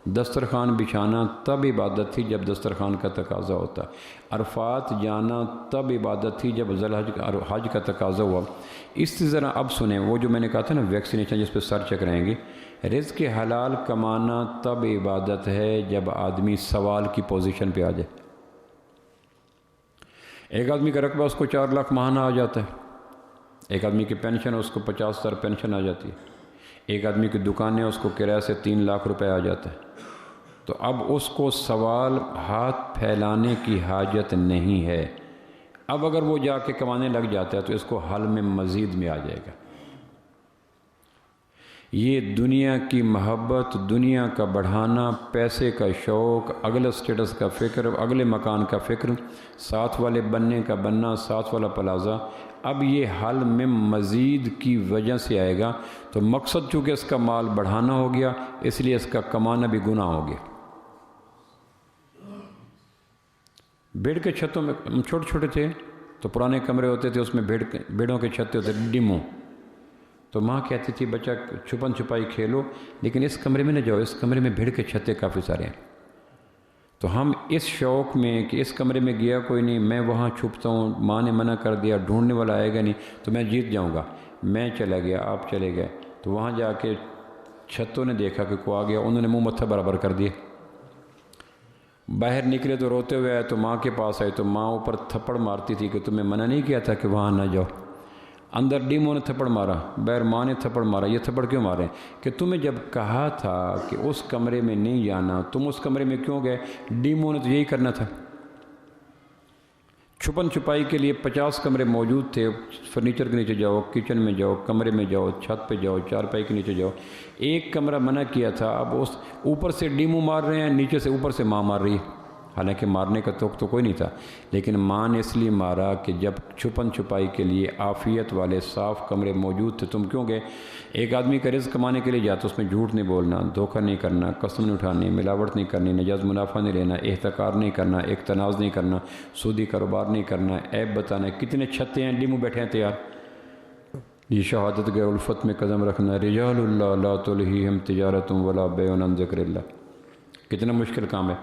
S1: دسترخوان بچھانا تب عبادت تھی جب دسترخوان کا تقاضا ہوتا، عرفات جانا تب عبادت تھی جب ذوالحج حج کا تقاضا ہوا۔ اس طرح اب سنیں، وہ جو میں نے کہا تھا نا ویکسینیشن جس پہ سر چکرائیں گے، رزق حلال کمانا تب عبادت ہے جب آدمی سوال کی پوزیشن پہ آ جائے۔ ایک آدمی کا رقبہ اس کو 4 لاکھ ماہانہ آ جاتا ہے، ایک آدمی کی پینشن اس کو 50,000 پینشن آ جاتی ہے، ایک آدمی کی دکانیں اس کو کرایہ سے 3 لاکھ روپے آ جاتا ہے۔ تو اب اس کو سوال ہاتھ پھیلانے کی حاجت نہیں ہے۔ اب اگر وہ جا کے کمانے لگ جاتا ہے تو اس کو حل میں مزید میں آ جائے گا۔ یہ دنیا کی محبت، دنیا کا بڑھانا، پیسے کا شوق، اگلے سٹیٹس کا فکر، اگلے مکان کا فکر، ساتھ والے بننے کا بننا، ساتھ والا پلازا، اب یہ حل میں مزید کی وجہ سے آئے گا۔ تو مقصد چونکہ اس کا مال بڑھانا ہو گیا، اس لیے اس کا کمانا بھی گناہ ہو گیا۔ بھیڑ کے چھتوں میں ہم چھوٹے چھوٹے تھے تو پرانے کمرے ہوتے تھے، اس میں بھیڑوں کے چھتے ہوتے ڈموں، تو ماں کہتی تھی بچہ چھپن چھپائی کھیلو لیکن اس کمرے میں نہ جاؤ، اس کمرے میں بھیڑ کے چھتے کافی سارے ہیں۔ تو ہم اس شوق میں کہ اس کمرے میں گیا کوئی نہیں، میں وہاں چھپتا ہوں، ماں نے منع کر دیا، ڈھونڈنے والا آئے گا نہیں تو میں جیت جاؤں گا، میں چلا گیا، آپ چلے گئے، تو وہاں جا کے چھتوں نے دیکھا کہ کوئی آ گیا، انہوں نے منہ متھا برابر کر دیا۔ باہر نکلے تو روتے ہوئے آئے تو ماں کے پاس آئے تو ماں اوپر تھپڑ مارتی تھی کہ تمہیں منع نہیں کیا تھا کہ وہاں نہ جاؤ۔ اندر ڈیموں نے تھپڑ مارا، باہر ماں نے تھپڑ مارا۔ یہ تھپڑ کیوں مارے کہ تمہیں جب کہا تھا کہ اس کمرے میں نہیں جانا، تم اس کمرے میں کیوں گئے؟ ڈیموں نے تو یہی کرنا تھا۔ چھپن چھپائی کے لیے 50 کمرے موجود تھے، فرنیچر کے نیچے جاؤ، کچن میں جاؤ، کمرے میں جاؤ، چھت پہ جاؤ، چارپائی کے نیچے جاؤ، ایک کمرہ منع کیا تھا، اب اس اوپر سے ڈیموں مار رہے ہیں، نیچے سے اوپر سے ماں مار رہی ہے۔ حالانکہ مارنے کا تو کوئی نہیں تھا، لیکن ماں نے اس لیے مارا کہ جب چھپن چھپائی کے لیے عافیت والے صاف کمرے موجود تھے تم کیوں گئے؟ ایک آدمی کا رزق کمانے کے لیے جاتا، اس میں جھوٹ نہیں بولنا، دھوکہ نہیں کرنا، قسم نہیں اٹھانی، ملاوٹ نہیں کرنی، ناجائز منافع نہیں لینا، احتکار نہیں کرنا، اقتناز نہیں کرنا، سودی کاروبار نہیں کرنا، عیب بتانا۔ کتنے چھتے ہیں ڈیمو بیٹھے ہیں تیار۔ یہ شہادت گئے الفت میں قدم رکھنا، رجال اللہ لا تلہیہم تجارت ولا بیع عن ذکر اللہ۔ کتنا مشکل کام ہے۔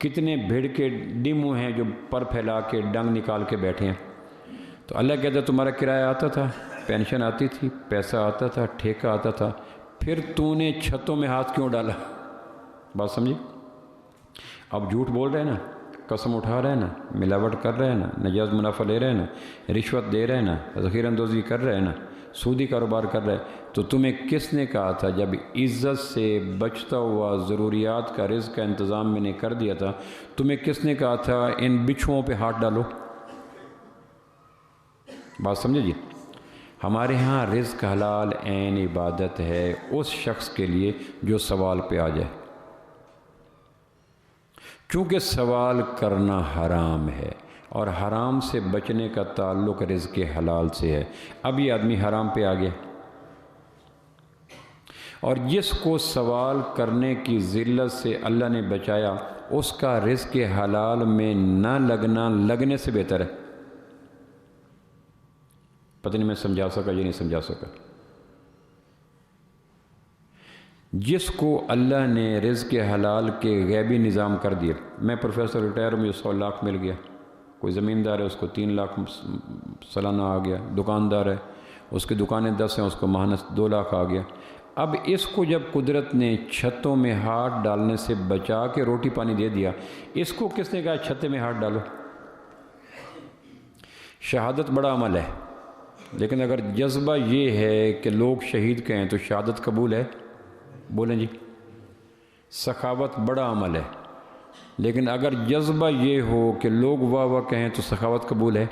S1: کتنے بھیڑ کے ڈیمو ہیں جو پر پھیلا کے ڈنگ نکال کے بیٹھے ہیں۔ تو اللہ کہتا ہے تمہارا کرایہ آتا تھا، پینشن آتی تھی، پیسہ آتا تھا، ٹھیکہ آتا تھا، پھر تو نے چھتوں میں ہاتھ کیوں ڈالا؟ بات سمجھے؟ اب جھوٹ بول رہے ہیں نا، قسم اٹھا رہے ہیں نا، ملاوٹ کر رہے ہیں نا، ناجائز منافع لے رہے ہیں نا، رشوت دے رہے ہیں نا، ذخیرہ اندوزی کر رہے ہیں نا، سودی کاروبار کر رہے ہیں، تو تمہیں کس نے کہا تھا جب عزت سے بچتا ہوا ضروریات کا رزق کا انتظام میں نے کر دیا تھا، تمہیں کس نے کہا تھا ان بچھوؤں پہ ہاتھ ڈالو؟ بات سمجھے جی؟ ہمارے ہاں رزق حلال عین عبادت ہے اس شخص کے لیے جو سوال پہ آ جائے، چونکہ سوال کرنا حرام ہے اور حرام سے بچنے کا تعلق رزق حلال سے ہے۔ اب یہ آدمی حرام پہ آ گیا، اور جس کو سوال کرنے کی ذلت سے اللہ نے بچایا اس کا رزق حلال میں نہ لگنا لگنے سے بہتر ہے۔ پتہ نہیں میں سمجھا سکا یا نہیں سمجھا سکا۔ جس کو اللہ نے رزق حلال کے غیبی نظام کر دیا، میں پروفیسر ریٹائر ہوں، مجھے 100 لاکھ مل گیا، کوئی زمیندار ہے اس کو 3 لاکھ سالانہ آ گیا، دکاندار ہے اس کی دکانیں 10 ہیں، اس کو ماہانہ 2 لاکھ آ گیا۔ اب اس کو جب قدرت نے چھتوں میں ہاتھ ڈالنے سے بچا کے روٹی پانی دے دیا، اس کو کس نے کہا چھتے میں ہاتھ ڈالو؟ شہادت بڑا عمل ہے، لیکن اگر جذبہ یہ ہے کہ لوگ شہید کہیں تو شہادت قبول ہے؟ بولیں جی۔ سخاوت بڑا عمل ہے، لیکن اگر جذبہ یہ ہو کہ لوگ واہ واہ کہیں تو سخاوت قبول ہے؟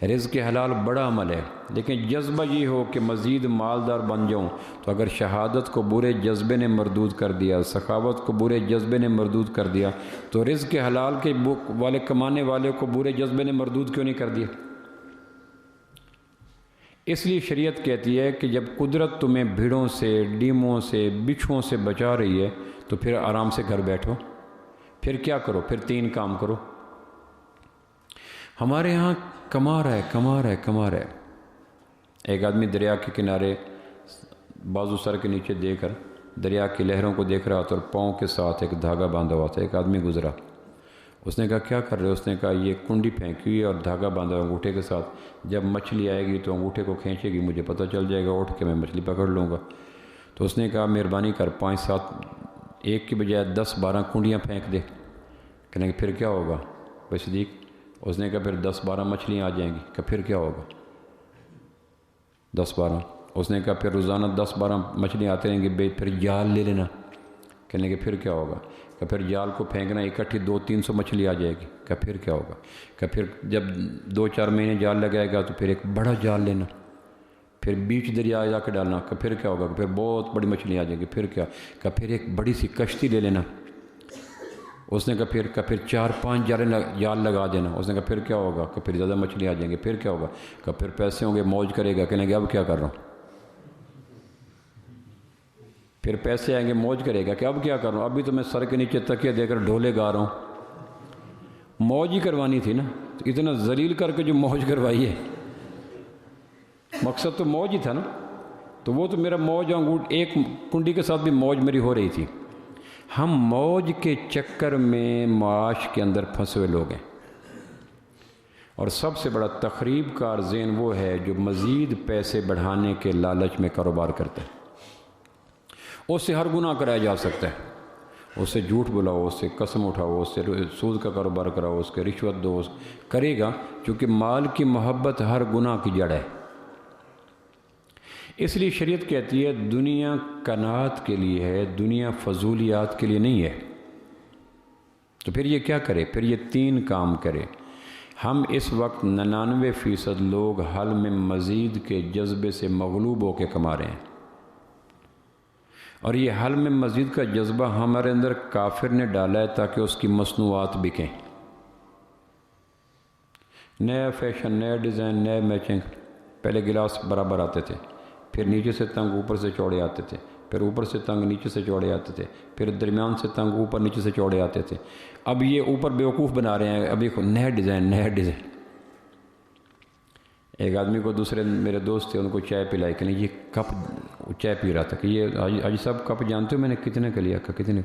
S1: رزق حلال بڑا عمل ہے، لیکن جذبہ یہ ہو کہ مزید مالدار بن جاؤں، تو اگر شہادت کو برے جذبے نے مردود کر دیا، سخاوت کو برے جذبے نے مردود کر دیا، تو رزق حلال کے والے کمانے والے کو برے جذبے نے مردود کیوں نہیں کر دیا؟ اس لیے شریعت کہتی ہے کہ جب قدرت تمہیں بھیڑوں سے، ڈیموں سے، بچھوؤں سے بچا رہی ہے تو پھر آرام سے گھر بیٹھو، پھر کیا کرو؟ پھر 3 کام کرو۔ ہمارے ہاں کما رہا ہے، ایک آدمی دریا کے کنارے بازو سر کے نیچے دے کر دریا کی لہروں کو دیکھ رہا تھا اور پاؤں کے ساتھ ایک دھاگا باندھا ہوا تھا. ایک آدمی گزرا. اس نے کہا کیا کر رہے ہو؟ اس نے کہا یہ کنڈی پھینکی ہوئی ہے اور دھاگا باندھا ہوا انگوٹھے کے ساتھ. جب مچھلی آئے گی تو انگوٹھے کو کھینچے گی، مجھے پتہ چل جائے گا، اٹھ کے میں مچھلی پکڑ لوں گا. تو اس نے کہا مہربانی کر 5-7 ایک کی بجائے 10-12 کنڈیاں پھینک دے. کہنے کہ پھر کیا ہوگا بھائی صدیق؟ اس نے کہا پھر 10-12 مچھلیاں آ جائیں گی. کہ پھر کیا ہوگا؟ 10-12. اس نے کہا پھر روزانہ 10-12 مچھلیاں آتے رہیں گی، پھر جال لے لینا. کہنے کہ پھر کیا ہوگا؟ کہ پھر جال کو پھینکنا، اکٹھی 200-300 مچھلی آ جائے گی. کہ پھر کیا ہوگا؟ کہ پھر جب 2-4 مہینے جال لگائے گا تو پھر ایک بڑا جال لینا، پھر بیچ دریا جا کے ڈالنا. کہ پھر کیا ہوگا؟ کہ پھر بہت بڑی مچھلی آ جائے گی. پھر کیا؟ کہ پھر ایک بڑی سی کشتی لے لینا. اس نے کہا پھر 4-5 جال لگا دینا. اس نے کہا پھر کیا ہوگا؟ کہ پھر زیادہ مچھلی آ جائیں گی. پھر کیا ہوگا؟ کہ پھر پیسے ہوں گے، موج کرے گا. کہنے کہ اب کیا کر رہا ہوں؟ پھر پیسے آئیں گے، موج کرے گا کہ اب کیا کر رہا ہوں؟ ابھی تو میں سر کے نیچے تکیہ دے کر ڈھولے گا رہا ہوں. موج ہی کروانی تھی نا، تو اتنا ذلیل کر کے جو موج کروائی ہے، مقصد تو موج ہی تھا نا. تو وہ تو میرا موج ایک کنڈی کے ساتھ بھی موج میری ہو رہی تھی. ہم موج کے چکر میں معاش کے اندر پھنسے ہوئے لوگ ہیں. اور سب سے بڑا تخریب کار ذہن وہ ہے جو مزید پیسے بڑھانے کے لالچ میں کاروبار کرتا ہے. اس سے ہر گناہ کرایا جا سکتا ہے. اس سے جھوٹ بلاؤ، اس سے قسم اٹھاؤ، اس سے سود کا کاروبار کراؤ، اس کے رشوت دو، کرے گا، کیونکہ مال کی محبت ہر گناہ کی جڑ ہے. اس لیے شریعت کہتی ہے دنیا قناعت کے لیے ہے، دنیا فضولیات کے لیے نہیں ہے. تو پھر یہ کیا کرے؟ پھر یہ 3 کام کرے. ہم اس وقت 99% لوگ حل میں مزید کے جذبے سے مغلوب ہو کے کما رہے ہیں. اور یہ حل میں مزید کا جذبہ ہمارے اندر کافر نے ڈالا ہے تاکہ اس کی مصنوعات بکیں. نیا فیشن، نیا ڈیزائن، نیا میچنگ. پہلے گلاس برابر آتے تھے، پھر نیچے سے تنگ اوپر سے چوڑے آتے تھے، پھر اوپر سے تنگ نیچے سے چوڑے آتے تھے، پھر درمیان سے تنگ اوپر نیچے سے چوڑے آتے تھے. اب یہ اوپر بیوقوف بنا رہے ہیں. اب دیکھو نیا ڈیزائن، نیا ڈیزائن. ایک آدمی کو دوسرے میرے دوست تھے، ان کو چائے پلائی کہ نہیں یہ کپ، چائے پی رہا تھا کہ یہ حاجی صاحب کپ جانتے ہو میں نے کتنے کا لیا؟ کہ کتنے؟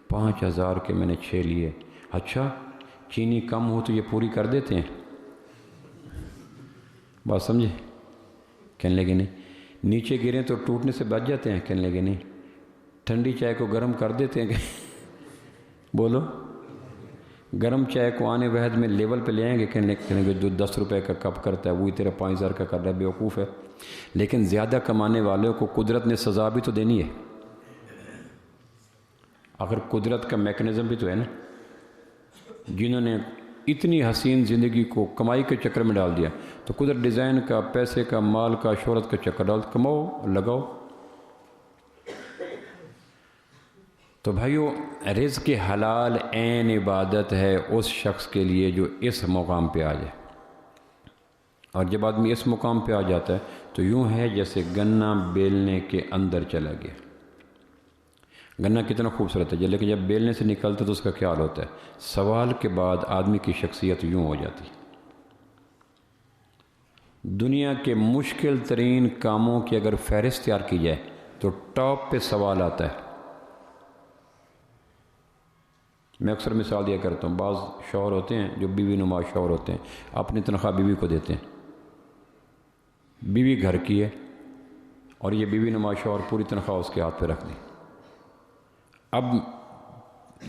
S1: 5000 کے میں نے 6 لیے. اچھا چینی کم ہو تو یہ پوری کر دیتے ہیں؟ بات سمجھے؟ کہنے لگے نہیں. نیچے گریں تو ٹوٹنے سے بچ جاتے ہیں؟ کہنے لگے نہیں. ٹھنڈی چائے کو گرم کر دیتے ہیں کہ بولو گرم چائے کو آنے وحد میں لیول پہ لے آئیں گے؟ کہنے لگے جو 10 روپے کا کپ کرتا ہے وہی تیرا 5000 کا کر رہا ہے. بیوقوف ہے. لیکن زیادہ کمانے والوں کو قدرت نے سزا بھی تو دینی ہے. آخر قدرت کا میکنزم بھی تو ہے نا. جنہوں نے اتنی حسین زندگی کو کمائی کے چکر میں ڈال دیا، تو قدرت ڈیزائن کا، پیسے کا، مال کا، شہرت کا چکر ڈال، کماؤ، لگاؤ. تو بھائیو رزق حلال عین عبادت ہے اس شخص کے لیے جو اس مقام پہ آ جائے. اور جب آدمی اس مقام پہ آ جاتا ہے تو یوں ہے جیسے گنا بیلنے کے اندر چلا گیا. گنا کتنا خوبصورت ہے، لیکن جب بیلنے سے نکلتا تو اس کا کیا حال ہوتا ہے؟ سوال کے بعد آدمی کی شخصیت یوں ہو جاتی. دنیا کے مشکل ترین کاموں کی اگر فہرست تیار کی جائے تو ٹاپ پہ سوال آتا ہے. میں اکثر مثال دیا کرتا ہوں، بعض شوہر ہوتے ہیں جو بیوی نما شوہر ہوتے ہیں، اپنی تنخواہ بیوی کو دیتے ہیں. بیوی گھر کی ہے اور یہ بیوی نما شوہر پوری تنخواہ اس کے ہاتھ پہ رکھ دی. اب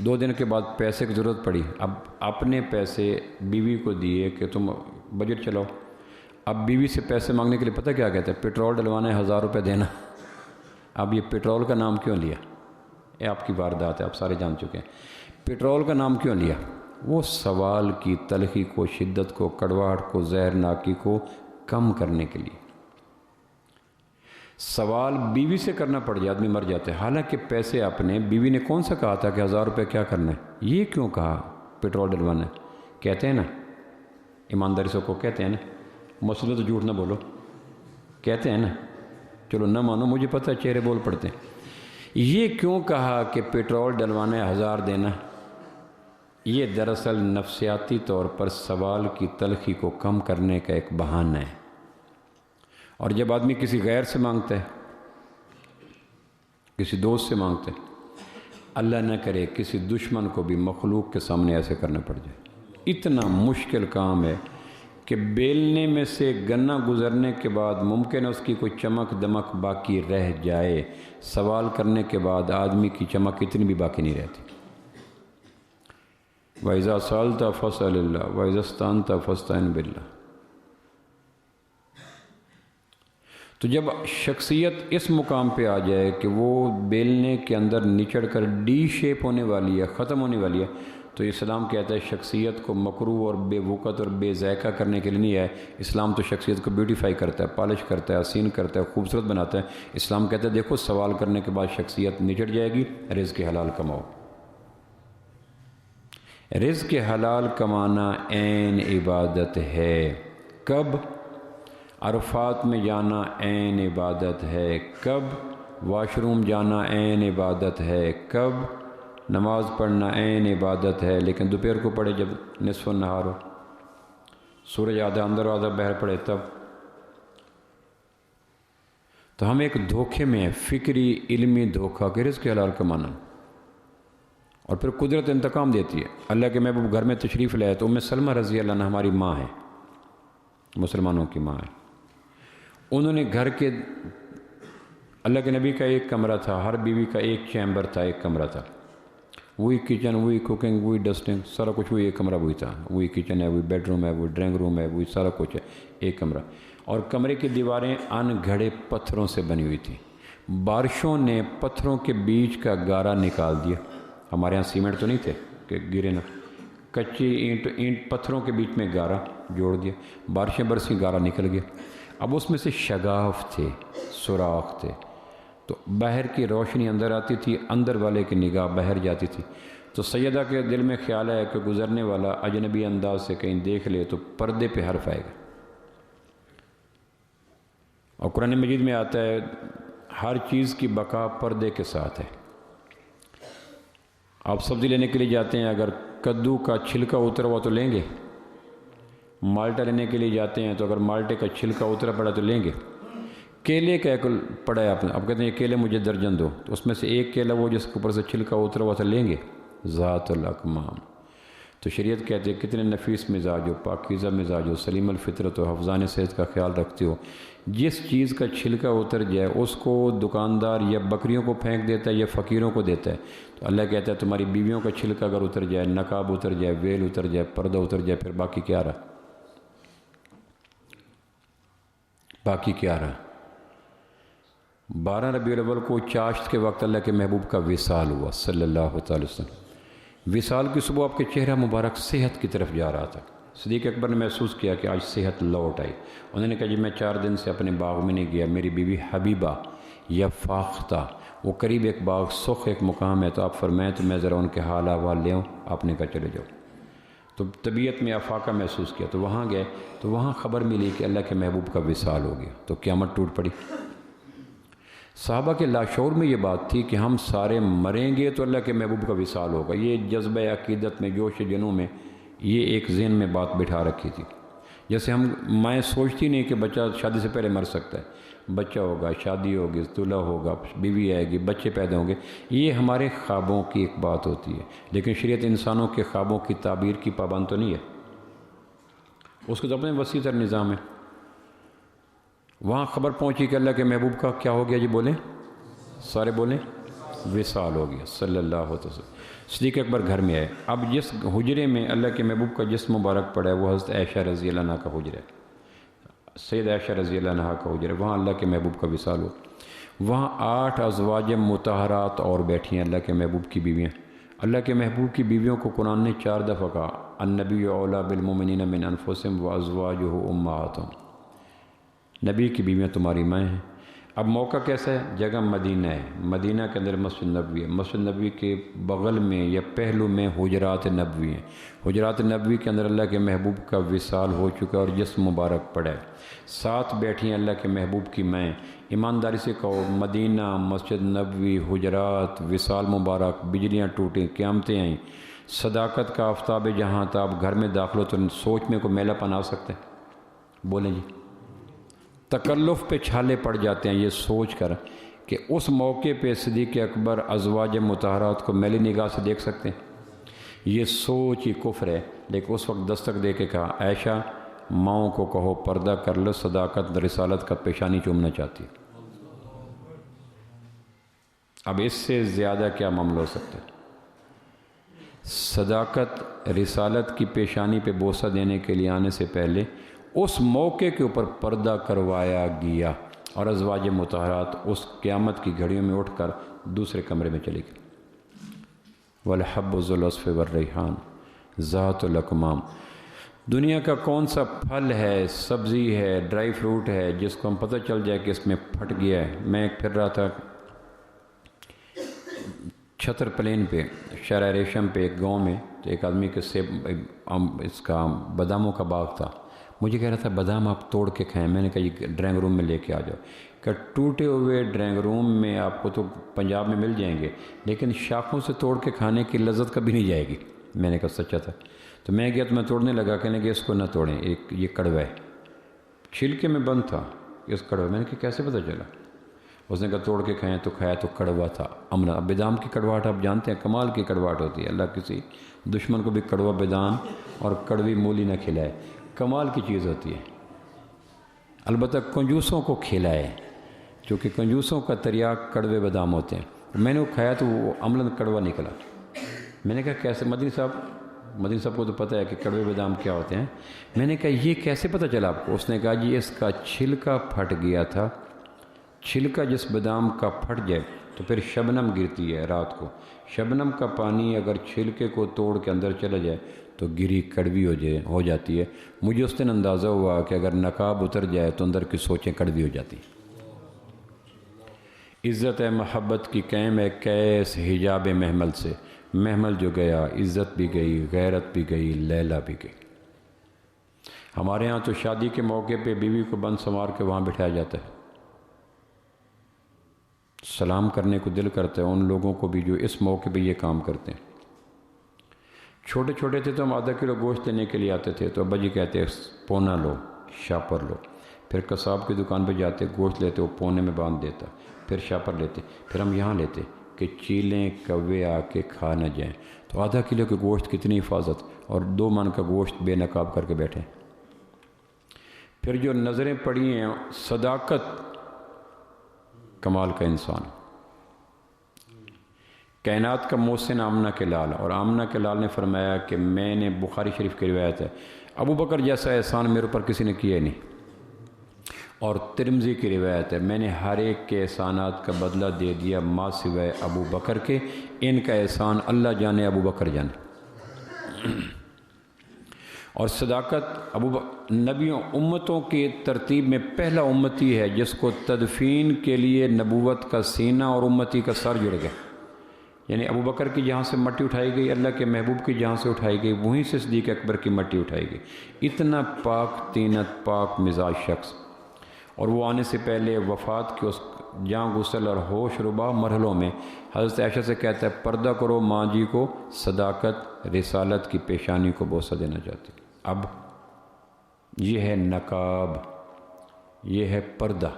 S1: 2 دن کے بعد پیسے کی ضرورت پڑی. اب اپنے پیسے بیوی کو دیے کہ تم بجٹ چلاؤ. اب بیوی سے پیسے مانگنے کے لیے پتہ کیا کہتے ہیں؟ پیٹرول ڈلوانا ہے، 1000 روپے دینا. اب یہ پیٹرول کا نام کیوں لیا؟ یہ آپ کی واردات ہے، آپ سارے جان چکے ہیں. پیٹرول کا نام کیوں لیا؟ وہ سوال کی تلخی کو، شدت کو، کڑواہٹ کو، زہرناکی کو کم کرنے کے لیے. سوال بیوی سے کرنا پڑ جائے آدمی مر جاتا ہے. حالانکہ پیسے اپنے، بیوی نے کون سا کہا تھا کہ 1000 روپے کیا کرنا ہے؟ یہ کیوں کہا پیٹرول ڈلوانا ہے؟ کہتے ہیں نا، ایمانداری سے کو کہتے ہیں نا، مسئلہ تو جھوٹ نہ بولو، کہتے ہیں نا. چلو نہ مانو، مجھے پتہ ہے چہرے بول پڑتے ہیں. یہ کیوں کہا کہ پیٹرول ڈلوانا ہے، 1000 دینا؟ یہ دراصل نفسیاتی طور پر سوال کی تلخی کو کم کرنے کا ایک بہانہ ہے. اور جب آدمی کسی غیر سے مانگتا ہے، کسی دوست سے مانگتا ہے، اللہ نہ کرے کسی دشمن کو بھی مخلوق کے سامنے ایسے کرنا پڑ جائے، اتنا مشکل کام ہے کہ بیلنے میں سے گنا گزرنے کے بعد ممکن ہے اس کی کوئی چمک دمک باقی رہ جائے، سوال کرنے کے بعد آدمی کی چمک اتنی بھی باقی نہیں رہتی۔ وَإِذَا سَأَلْتَ فَاسْأَلِ اللَّهَ وَإِذَا اسْتَعَنْتَ فَاسْتَعِنْ بِاللَّهِ۔ تو جب شخصیت اس مقام پہ آ جائے کہ وہ بیلنے کے اندر نچڑ کر ڈی شیپ ہونے والی ہے، ختم ہونے والی ہے، تو اسلام کہتا ہے شخصیت کو مکروہ اور بے وقت اور بے ذائقہ کرنے کے لیے نہیں ہے۔ اسلام تو شخصیت کو بیوٹیفائی کرتا ہے، پالش کرتا ہے، حسین کرتا ہے، خوبصورت بناتا ہے۔ اسلام کہتا ہے دیکھو سوال کرنے کے بعد شخصیت نچڑ جائے گی، رزق حلال کماؤ۔ رزق حلال کمانا عین عبادت ہے۔ کب؟ عرفات میں جانا عین عبادت ہے۔ کب؟ واش روم جانا عین عبادت ہے۔ کب؟ نماز پڑھنا عین عبادت ہے، لیکن دوپہر کو پڑھے جب نصف النہار ہو، سورج آدھا اندر آدھا باہر پڑے تب۔ تو ہم ایک دھوکے میں ہیں، فکری علمی دھوکہ کہ رزق حلال کمانا، اور پھر قدرت انتقام دیتی ہے۔ اللہ کے محبوب گھر میں تشریف لائے تو ام سلمہ رضی اللہ عنہ ہماری ماں ہے، مسلمانوں کی ماں ہے۔ انہوں نے گھر کے، اللہ کے نبی کا ایک کمرہ تھا، ہر بیوی کا ایک چیمبر تھا، ایک کمرہ تھا، وہی کچن، وہی کوکنگ، وہی ڈسٹنگ، سارا کچھ وہی، ایک کمرہ وہی تھا، وہی کچن ہے، وہی بیڈ روم ہے، وہی ڈرائنگ روم ہے، وہی سارا کچھ ہے، ایک کمرہ۔ اور کمرے کی دیواریں ان گھڑے پتھروں سے بنی ہوئی تھیں۔ بارشوں نے پتھروں کے بیچ کا گارا نکال دیا۔ ہمارے ہاں سیمنٹ تو نہیں تھے کہ گرے نہ، کچی اینٹ پتھروں کے بیچ میں گارا جوڑ دیا، بارشیں برسی گارا نکل گیا۔ اب اس میں سے شگاف تھے، سوراخ تھے، تو باہر کی روشنی اندر آتی تھی، اندر والے کی نگاہ باہر جاتی تھی۔ تو سیدہ کے دل میں خیال ہے کہ گزرنے والا اجنبی انداز سے کہیں دیکھ لے تو پردے پہ حرف آئے گا۔ اور قرآن مجید میں آتا ہے ہر چیز کی بقا پردے کے ساتھ ہے۔ آپ سبزی لینے کے لیے جاتے ہیں، اگر کدو کا چھلکا اترا ہوا تو لیں گے؟ مالٹا لینے کے لیے جاتے ہیں تو اگر مالٹے کا چھلکا اترا پڑا تو لیں گے؟ کیلے کا ایک پڑا ہے آپ نے، اب کہتے ہیں یہ کیلے مجھے درجن دو، تو اس میں سے ایک کیلا وہ جس کے اوپر سے چھلکا اترا ہوا تھا لیں گے؟ ذات الاکمام۔ تو شریعت کہتے ہیں کتنے نفیس مزاج ہو، پاکیزہ مزاج ہو، سلیم الفطرت ہو، حفظان صحت کا خیال رکھتے ہو، جس چیز کا چھلکا اتر جائے اس کو دکاندار یا بکریوں کو پھینک دیتا ہے یا فقیروں کو دیتا ہے۔ تو اللہ کہتا ہے تمہاری بیویوں کا چھلکا اگر اتر جائے، نقاب اتر جائے، ویل اتر جائے، پردہ اتر جائے، پھر باقی کیا رہا؟ باقی کیا رہا؟ 12 ربیع الاول کو چاشت کے وقت اللہ کے محبوب کا وصال ہوا صلی اللہ تعالی وسلم۔ وصال کی صبح آپ کے چہرہ مبارک صحت کی طرف جا رہا تھا۔ صدیق اکبر نے محسوس کیا کہ آج صحت لوٹ آئی۔ انہوں نے کہا جی میں 4 دن سے اپنے باغ میں نہیں گیا، میری بیوی حبیبہ یا فاختہ، وہ قریب ایک باغ سخ ایک مقام ہے، تو آپ فرمائیں تو میں ذرا ان کے حال احوال لے آؤں۔ آپ نے کہا چلے جاؤ۔ تو طبیعت میں افاقہ محسوس کیا، تو وہاں گئے تو وہاں خبر ملی کہ اللہ کے محبوب کا وصال ہو گیا، تو قیامت ٹوٹ پڑی۔ صحابہ کے لاشعور میں یہ بات تھی کہ ہم سارے مریں گے تو اللہ کے محبوب کا وصال ہوگا۔ یہ جذبہ عقیدت میں، جوش جنوں میں یہ ایک ذہن میں بات بٹھا رکھی تھی۔ جیسے ہم مائیں سوچتی نہیں کہ بچہ شادی سے پہلے مر سکتا ہے، بچہ ہوگا، شادی ہوگی، دلہا ہوگا، بیوی آئے گی، بچے پیدا ہوں گے، یہ ہمارے خوابوں کی ایک بات ہوتی ہے، لیکن شریعت انسانوں کے خوابوں کی تعبیر کی پابند تو نہیں ہے، اس کو تو اپنے وسیع تر نظام ہے۔ وہاں خبر پہنچی کہ اللہ کے محبوب کا کیا ہو گیا؟ جی بولیں، سارے بولیں، وصال ہو گیا صلی اللہ علیہ وسلم۔ صدیق اکبر گھر میں آئے۔ اب جس حجرے میں اللہ کے محبوب کا جسم مبارک پڑا ہے وہ حضرت عائشہ رضی اللہ عنہ کا حجرہ ہے، سید عائشہ رضی اللہ عنہ کا حجرہ ہے، وہاں اللہ کے محبوب کا وصال ہو۔ وہاں 8 ازواج مطہرات اور بیٹھی ہیں، اللہ کے محبوب کی بیویاں۔ اللہ کے محبوب کی بیویوں کو قرآن نے 4 دفعہ کہا، النبی اولیٰ بالمؤمنین من انفسہم وازواجہ امہاتہم، نبی کی بیویاں تمہاری مائیں ہیں۔ اب موقع کیسا ہے؟ جگہ مدینہ ہے، مدینہ کے اندر مسجد نبوی ہے، مسجد نبوی کے بغل میں یا پہلو میں حجرات نبوی ہیں، حجرات نبوی کے اندر اللہ کے محبوب کا وصال ہو چکا اور جسم مبارک پڑا ہے، 7 بیٹھی ہیں اللہ کے محبوب کی مائیں۔ ایمانداری سے کہو، مدینہ، مسجد نبوی، حجرات، وصال مبارک، بجلیاں ٹوٹیں، قیامتیں آئیں، صداقت کا آفتاب جہاں تھا، آپ گھر میں داخل ہو تو سوچ میں کوئی میلا پن آ سکتا ہے؟ بولیں جی، تکلف پہ چھالے پڑ جاتے ہیں یہ سوچ کر کہ اس موقع پہ صدیق اکبر ازواج مطہرات کو میلی نگاہ سے دیکھ سکتے ہیں۔ یہ سوچ ہی کفر ہے، لیکن اس وقت دستک دے کے کہا عائشہ ماؤں کو کہو پردہ کر لو، صداقت رسالت کا پیشانی چومنا چاہتی ہے۔ اب اس سے زیادہ کیا معاملہ ہو سکتا ہے؟ صداقت رسالت کی پیشانی پہ بوسہ دینے کے لیے آنے سے پہلے اس موقع کے اوپر پردہ کروایا گیا، اور ازواج مطہرات اس قیامت کی گھڑیوں میں اٹھ کر دوسرے کمرے میں چلی گئی۔ والحب ذو العصف والریحان ذات الاکمام، دنیا کا کون سا پھل ہے، سبزی ہے، ڈرائی فروٹ ہے جس کو ہم پتہ چل جائے کہ اس میں پھٹ گیا ہے؟ میں پھر رہا تھا چھتر پلین پہ شارع ریشم پہ ایک گاؤں میں، تو ایک آدمی کے سیب اس کا باداموں کا باغ تھا۔ مجھے کہہ رہا تھا بادام آپ توڑ کے کھائیں، میں نے کہا یہ ڈرائنگ روم میں لے کے آ جاؤ۔ کہ ٹوٹے ہوئے ڈرائنگ روم میں آپ کو تو پنجاب میں مل جائیں گے، لیکن شاخوں سے توڑ کے کھانے کی لذت کبھی نہیں جائے گی۔ میں نے کہا سچا تھا، تو میں گیا تو میں توڑنے لگا، کہنے کہ اس کو نہ توڑیں، یہ کڑوا ہے، چھلکے میں بند تھا اس کڑوا۔ میں نے کہا کیسے پتہ چلا؟ اس نے کہا توڑ کے کھائیں، تو کھایا تو کڑوا تھا۔ امنا بادام کی کڑواہٹ آپ جانتے ہیں، کمال کی کڑواہٹ ہوتی ہے، اللہ کسی دشمن کو بھی کڑوا بادام اور کڑوی مولی نہ کھلائے، کمال کی چیز ہوتی ہے۔ البتہ کنجوسوں کو کھلائے، کیونکہ کنجوسوں کا تریاق کڑوے بادام ہوتے ہیں۔ میں نے وہ کھایا تو وہ عملاً کڑوا نکلا۔ میں نے کہا کیسے؟ مدنی صاحب کو تو پتہ ہے کہ کڑوے بادام کیا ہوتے ہیں۔ میں نے کہا یہ کیسے پتہ چلا آپ کو؟ اس نے کہا جی اس کا چھلکا پھٹ گیا تھا، چھلکا جس بادام کا پھٹ جائے تو پھر شبنم گرتی ہے رات کو، شبنم کا پانی اگر چھلکے کو توڑ کے اندر چلا جائے تو گری کڑوی ہو جاتی ہے۔ مجھے اس دن اندازہ ہوا کہ اگر نقاب اتر جائے تو اندر کی سوچیں کڑوی ہو جاتی ہیں۔ عزت محبت کی قیم ہے کیس حجاب محمل سے، محمل جو گیا عزت بھی گئی، غیرت بھی گئی، لیلا بھی گئی۔ ہمارے ہاں تو شادی کے موقع پہ بیوی کو بند سنوار کے وہاں بٹھایا جاتا ہے، سلام کرنے کو دل کرتا ہے ان لوگوں کو بھی جو اس موقع پہ یہ کام کرتے ہیں۔ چھوٹے چھوٹے تھے تو ہم آدھا کلو گوشت لینے کے لیے آتے تھے، تو ابا جی کہتے پونا لو، شاپر لو۔ پھر قصاب کی دکان پہ جاتے، گوشت لیتے، وہ پونے میں باندھ دیتا، پھر شاپر لیتے، پھر ہم یہاں لیتے کہ چیلیں کوے آ کے کھا نہ جائیں۔ تو آدھا کلو کے گوشت کتنی حفاظت، اور 2 من کا گوشت بے نقاب کر کے بیٹھے۔ پھر جو نظریں پڑی ہیں، صداقت کمال کا انسان، کائنات کا محسن آمنہ کے لال، اور آمنہ کے لال نے فرمایا کہ میں نے، بخاری شریف کی روایت ہے، ابو بکر جیسا احسان میرے اوپر کسی نے کیا ہی نہیں، اور ترمذی کی روایت ہے میں نے ہر ایک کے احسانات کا بدلہ دے دیا ما سوائے ابو بکر کے، ان کا احسان اللہ جانے ابو بکر جانے۔ اور صداقت نبیوں امتوں کی ترتیب میں پہلا امتی ہے جس کو تدفین کے لیے نبوت کا سینہ اور امتی کا سر جڑ گیا، یعنی ابو بکر کی جہاں سے مٹی اٹھائی گئی، اللہ کے محبوب کی جہاں سے اٹھائی گئی، وہیں سے صدیق اکبر کی مٹی اٹھائی گئی۔ اتنا پاک طینت، پاک مزاج شخص، اور وہ آنے سے پہلے وفات کے اس جاں غسل اور ہوش ربا مرحلوں میں حضرت عائشہ سے کہتا ہے پردہ کرو ماں جی کو صداقت رسالت کی پیشانی کو بوسہ دینا چاہتی۔ اب یہ ہے نقاب، یہ ہے پردہ،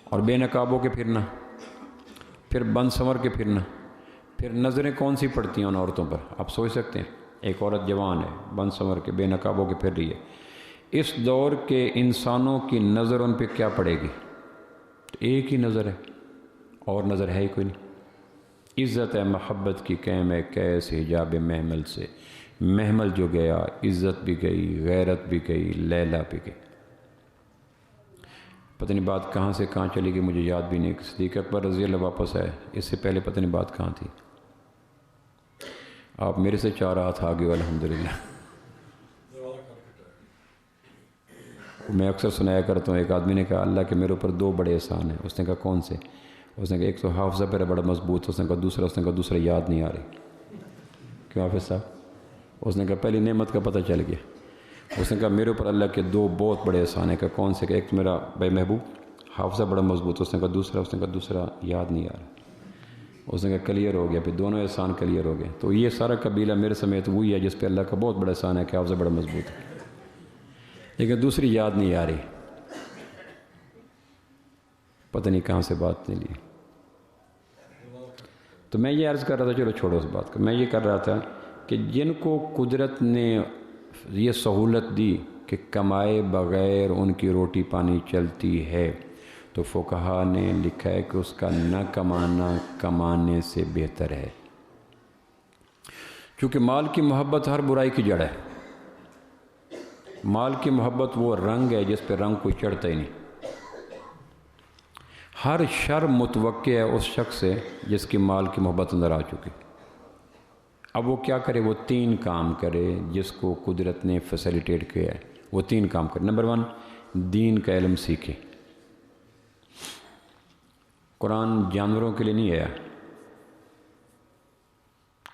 S1: اور بے نقابوں کے پھرنا، پھر بند سنور کے پھرنا، پھر نظریں کون سی پڑتی ہیں ان عورتوں پر؟ آپ سوچ سکتے ہیں، ایک عورت جوان ہے، بند سنور کے، بے نقابوں کے پھر رہی ہے، اس دور کے انسانوں کی نظر ان پہ کیا پڑے گی؟ ایک ہی نظر ہے، اور نظر ہے ہی کوئی نہیں۔ عزت ہے محبت کی قیم ہے کیس حجاب محمل سے، محمل جو گیا عزت بھی گئی، غیرت بھی گئی، لیلا بھی گئی۔ پتہ نہیں بات کہاں سے کہاں چلی گئی، مجھے یاد بھی نہیں۔ صدیق اکبر رضی اللہ واپس آئے، اس سے پہلے پتہ نہیں بات کہاں تھی۔ آپ میرے سے 4 ہاتھ آگے ہو الحمدللہ۔ میں اکثر سنایا کرتا ہوں، ایک آدمی نے کہا اللہ کے میرے اوپر 2 بڑے احسان ہیں۔ اس نے کہا کون سے؟ اس نے کہا ایک تو حافظہ میرا بڑا مضبوط، اس نے کہا دوسرا یاد نہیں آ رہی۔ کیوں حافظ صاحب؟ اس نے کہا پہلی نعمت کا پتہ چل گیا۔ اس نے کہا میرے اوپر اللہ کے 2 بہت بڑے احسان ہیں۔ کہ کون سے؟ کہ ایک تو میرا بھائی محبوب حافظہ بڑا مضبوط، اس نے کہا دوسرا یاد نہیں آ رہا۔ اس نے کہا کلیئر ہو گیا، پھر دونوں احسان کلیئر ہو گئے۔ تو یہ سارا قبیلہ میرے سمیت وہی ہے جس پہ اللہ کا بہت بڑا احسان ہے کہ حافظہ بڑا مضبوط ہے، لیکن دوسری یاد نہیں آ رہی۔ پتہ نہیں کہاں سے بات نہیں لی. تو میں یہ عرض کر رہا تھا، چلو چھوڑو اس بات کو، میں یہ کر رہا تھا کہ جن کو قدرت نے یہ سہولت دی کہ کمائے بغیر ان کی روٹی پانی چلتی ہے، تو فقہا نے لکھا ہے کہ اس کا نہ کمانا کمانے سے بہتر ہے. کیونکہ مال کی محبت ہر برائی کی جڑ ہے. مال کی محبت وہ رنگ ہے جس پہ رنگ کوئی چڑھتا ہی نہیں. ہر شر متوقع ہے اس شخص سے جس کی مال کی محبت اندر آ چکی. اب وہ کیا کرے؟ وہ 3 کام کرے جس کو قدرت نے فیسیلیٹیٹ کیا ہے. وہ 3 کام کرے. نمبر 1، دین کا علم سیکھے. قرآن جانوروں کے لیے نہیں ہے،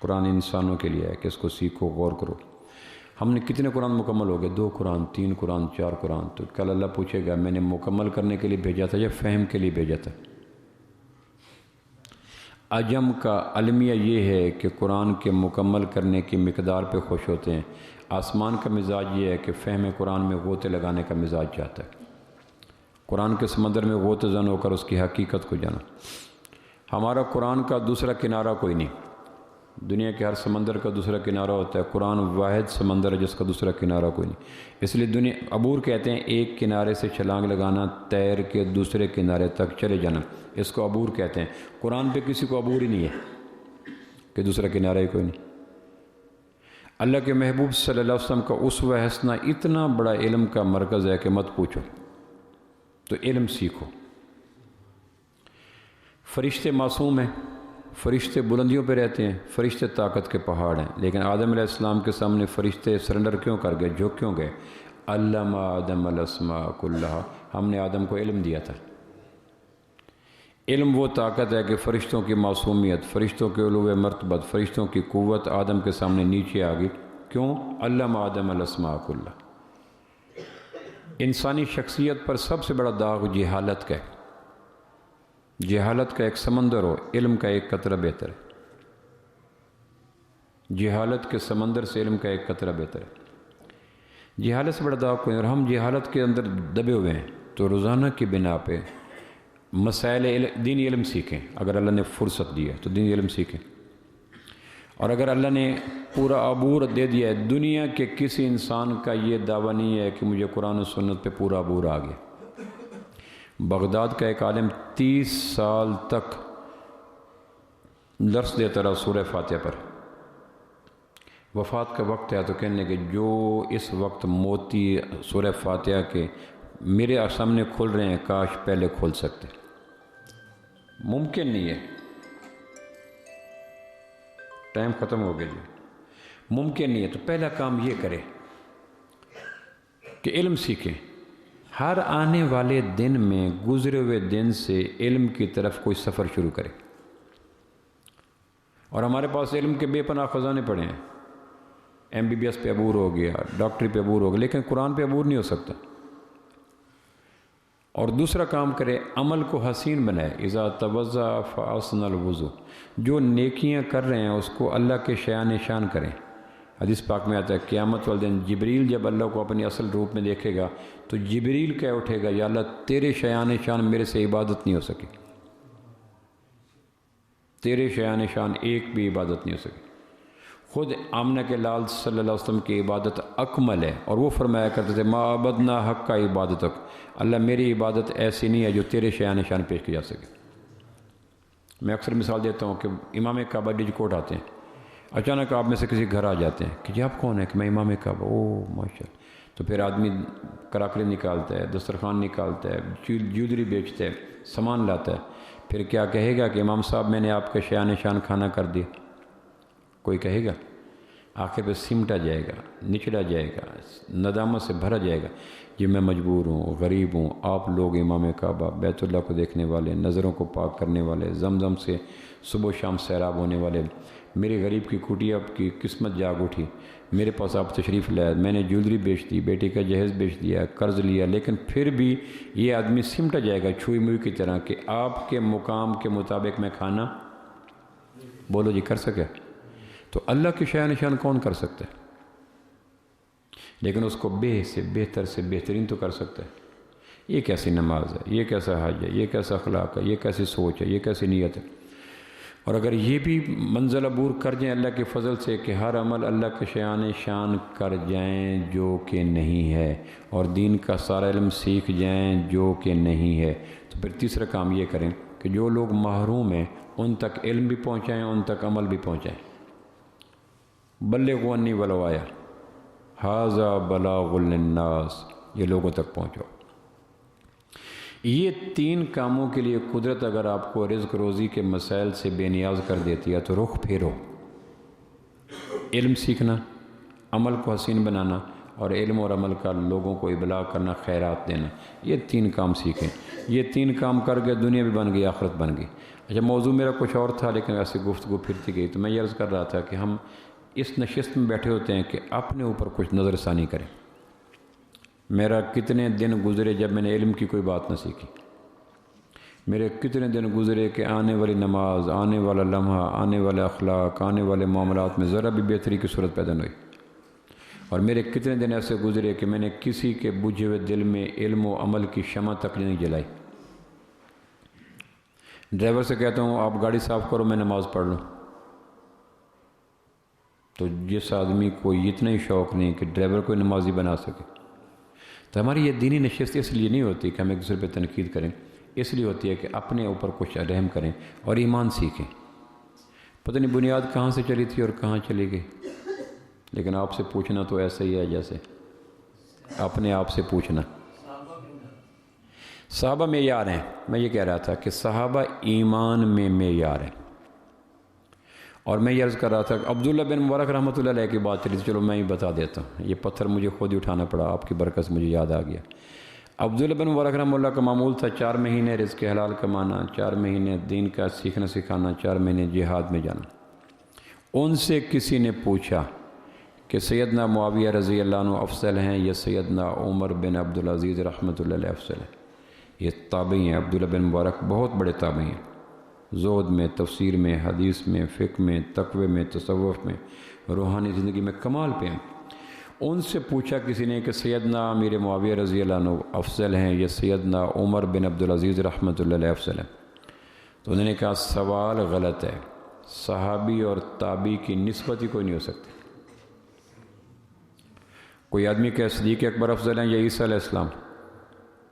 S1: قرآن انسانوں کے لیے ہے کہ اس کو سیکھو، غور کرو. ہم نے کتنے قرآن مکمل ہو گئے؟ 2 قرآن، 3 قرآن، 4 قرآن. تو کل اللہ پوچھے گا میں نے مکمل کرنے کے لیے بھیجا تھا یا فہم کے لیے بھیجا تھا؟ عجم کا المیہ یہ ہے کہ قرآن کے مکمل کرنے کی مقدار پہ خوش ہوتے ہیں. آسمان کا مزاج یہ ہے کہ فہم قرآن میں غوطے لگانے کا مزاج چاہتا ہے. قرآن کے سمندر میں غوطہ زن ہو کر اس کی حقیقت کو جانا. ہمارا قرآن کا دوسرا کنارہ کوئی نہیں. دنیا کے ہر سمندر کا دوسرا کنارہ ہوتا ہے، قرآن واحد سمندر ہے جس کا دوسرا کنارہ کوئی نہیں. اس لیے دنیا عبور کہتے ہیں، ایک کنارے سے چھلانگ لگانا، تیر کے دوسرے کنارے تک چلے جانا، اس کو عبور کہتے ہیں. قرآن پہ کسی کو عبور ہی نہیں ہے کہ دوسرا کنارہ ہی کوئی نہیں. اللہ کے محبوب صلی اللہ علیہ وسلم کا اسوہ حسنہ اتنا بڑا علم کا مرکز ہے کہ مت پوچھو. تو علم سیکھو. فرشتے معصوم ہیں، فرشتے بلندیوں پہ رہتے ہیں، فرشتے طاقت کے پہاڑ ہیں، لیکن آدم علیہ السلام کے سامنے فرشتے سرنڈر کیوں کر گئے، جھک کیوں گئے؟ علم آدم الاسماء کلھا، ہم نے آدم کو علم دیا تھا. علم وہ طاقت ہے کہ فرشتوں کی معصومیت، فرشتوں کے علو مرتبت، فرشتوں کی قوت آدم کے سامنے نیچے آ گئی. کیوں؟ علم آدم الاسماء کلھا. انسانی شخصیت پر سب سے بڑا داغ جہالت کا ہے. جہالت کا ایک سمندر ہو، علم کا ایک قطرہ بہتر ہے. جہالت کے سمندر سے علم کا ایک قطرہ بہتر ہے. جہالت سے بڑا داغ کوئی، اور ہم جہالت کے اندر دبے ہوئے ہیں. تو روزانہ کی بنا پہ مسائل دینی علم سیکھیں. اگر اللہ نے فرصت دی ہے تو دینی علم سیکھیں. اور اگر اللہ نے پورا عبور دے دیا ہے، دنیا کے کسی انسان کا یہ دعویٰ نہیں ہے کہ مجھے قرآن و سنت پہ پورا عبور آ گیا. بغداد کا ایک عالم 30 سال تک درس دیتا رہا سورہ فاتحہ پر. وفات کا وقت ہے تو کہنے کہ جو اس وقت موتی سورہ فاتحہ کے میرے سامنے کھل رہے ہیں، کاش پہلے کھل سکتے. ممکن نہیں ہے. ٹائم ختم ہو گیا جی. ممکن نہیں ہے. تو پہلا کام یہ کرے کہ علم سیکھیں. ہر آنے والے دن میں گزرے ہوئے دن سے علم کی طرف کوئی سفر شروع کرے. اور ہمارے پاس علم کے بے پناہ خزانے پڑے ہیں. MBBS پہ عبور ہو گیا، ڈاکٹری پہ عبور ہو گیا، لیکن قرآن پہ عبور نہیں ہو سکتا. اور دوسرا کام کرے، عمل کو حسین بنائے. اذا توضأ فاحسن الوضوء. جو نیکیاں کر رہے ہیں اس کو اللہ کے شایان شان کریں. حدیث پاک میں آتا ہے قیامت والے دن جبریل جب اللہ کو اپنی اصل روپ میں دیکھے گا تو جبریل کہہ اٹھے گا، یا اللہ تیرے شایان شان میرے سے عبادت نہیں ہو سکی. تیرے شایان شان ایک بھی عبادت نہیں ہو سکی. خود آمنہ کے لال صلی اللہ علیہ وسلم کی عبادت اکمل ہے، اور وہ فرمایا کرتے تھے ما عبدنا حق کا عبادتک، اللہ میری عبادت ایسی نہیں ہے جو تیرے شایان شان پیش کی جا سکے. میں اکثر مثال دیتا ہوں کہ امام کعبہ ڈیج کوٹ آتے ہیں، اچانک آپ میں سے کسی گھر آ جاتے ہیں کہ جی آپ کون ہیں؟ کہ میں امام کعبہ. او ماشاء اللہ. تو پھر آدمی کراکری نکالتا ہے، دسترخوان نکالتا ہے، جوتری بیچتا ہے، سامان لاتا ہے. پھر کیا کہے گا کہ امام صاحب میں نے آپ کا شایان شان کھانا کر دیا؟ کوئی کہے گا؟ آخر پہ سمٹا جائے گا، نچڑا جائے گا، ندامت سے بھرا جائے گا. یہ میں مجبور ہوں، غریب ہوں، آپ لوگ امام کعبہ بیت اللہ کو دیکھنے والے، نظروں کو پاک کرنے والے، زمزم سے صبح و شام سیراب ہونے والے، میری غریب کی کٹیا کی قسمت جاگ اٹھی، میرے پاس آپ تشریف لائے، میں نے جویلری بیچ دی، بیٹی کا جہیز بیچ دیا، قرض لیا، لیکن پھر بھی یہ آدمی سمٹا جائے گا چھوئی موئی کی طرح کہ آپ کے مقام کے مطابق میں کھانا بولو جی کر سکے. تو اللہ کی شایان نشان کون کر سکتا ہے؟ لیکن اس کو بے سے بہتر سے بہترین تو کر سکتا ہے. یہ کیسی نماز ہے، یہ کیسا حج ہے، یہ کیسا اخلاق ہے، یہ کیسی سوچ ہے، یہ کیسی نیت ہے۔ اور اگر یہ بھی منزل عبور کر جائیں اللہ کے فضل سے کہ ہر عمل اللہ کے شان کر جائیں جو کہ نہیں ہے، اور دین کا سارا علم سیکھ جائیں جو کہ نہیں ہے، تو پھر تیسرا کام یہ کریں کہ جو لوگ محروم ہیں ان تک علم بھی پہنچائیں، ان تک عمل بھی پہنچائیں۔ بلغوا انی ولو آیا، ھذا بلاغ للناس، یہ لوگوں تک پہنچو۔ یہ تین کاموں کے لیے قدرت اگر آپ کو رزق روزی کے مسائل سے بے نیاز کر دیتی ہے تو رخ پھیرو۔ علم سیکھنا، عمل کو حسین بنانا، اور علم اور عمل کا لوگوں کو ابلاغ کرنا، خیرات دینا، یہ تین کام سیکھیں۔ یہ تین کام کر کے دنیا بھی بن گئی، آخرت بن گئی۔ اچھا، موضوع میرا کچھ اور تھا لیکن ایسے گفتگو پھرتی گئی، تو میں یہ عرض کر رہا تھا کہ ہم اس نشست میں بیٹھے ہوتے ہیں کہ اپنے اوپر کچھ نظر ثانی کریں۔ میرا کتنے دن گزرے جب میں نے علم کی کوئی بات نہ سیکھی، میرے کتنے دن گزرے کہ آنے والی نماز، آنے والا لمحہ، آنے والے اخلاق، آنے والے معاملات میں ذرا بھی بہتری کی صورت پیدا نہ ہوئی، اور میرے کتنے دن ایسے گزرے کہ میں نے کسی کے بجھے ہوئے دل میں علم و عمل کی شمع تک نہیں جلائی۔ ڈرائیور سے کہتا ہوں آپ گاڑی صاف کرو، میں نماز پڑھ لوں، تو جس آدمی کو اتنا ہی شوق نہیں کہ ڈرائیور کو نمازی بنا سکے، تو ہماری یہ دینی نشست اس لیے نہیں ہوتی کہ ہم ایک دوسرے پہ تنقید کریں، اس لیے ہوتی ہے کہ اپنے اوپر کچھ رحم کریں اور ایمان سیکھیں۔ پتہ نہیں بنیاد کہاں سے چلی تھی اور کہاں چلی گئی، لیکن آپ سے پوچھنا تو ایسا ہی ہے جیسے اپنے آپ سے پوچھنا۔ صحابہ معیار ہیں، میں یہ کہہ رہا تھا کہ صحابہ ایمان میں معیار ہیں۔ اور میں یہ عرض کر رہا تھا کہ عبداللہ بن مبارک رحمۃ اللہ علیہ کی بات چلی تھی، چلو میں ہی بتا دیتا ہوں، یہ پتھر مجھے خود ہی اٹھانا پڑا، آپ کی برکت سے مجھے یاد آ گیا۔ عبداللہ بن مبارک رحمۃ اللہ کا معمول تھا 4 مہینے رزق حلال کمانا، 4 مہینے دین کا سیکھنا سکھانا، 4 مہینے جہاد میں جانا۔ ان سے کسی نے پوچھا کہ سیدنا معاویہ رضی اللہ عنہ افضل ہیں یا سیدنا عمر بن عبدالعزیز رحمۃ اللہ علیہ افضل ہیں؟ یہ تابعی ہیں، عبداللہ بن مبارک بہت بڑے تابعی ہیں، زہد میں، تفسیر میں، حدیث میں، فقہ میں، تقوی میں، تصوف میں، روحانی زندگی میں کمال پہ ہیں۔ ان سے پوچھا کسی نے کہ سیدنا امیر معاویہ رضی اللہ عنہ افضل ہیں یا سیدنا عمر بن عبدالعزیز رحمۃ اللہ علیہ افضل ہیں؟ تو انہوں نے کہا سوال غلط ہے، صحابی اور تابعی کی نسبت ہی کوئی نہیں ہو سکتی۔ کوئی آدمی کہ صدیق اکبر افضل ہیں یا عیسیٰ علیہ السلام،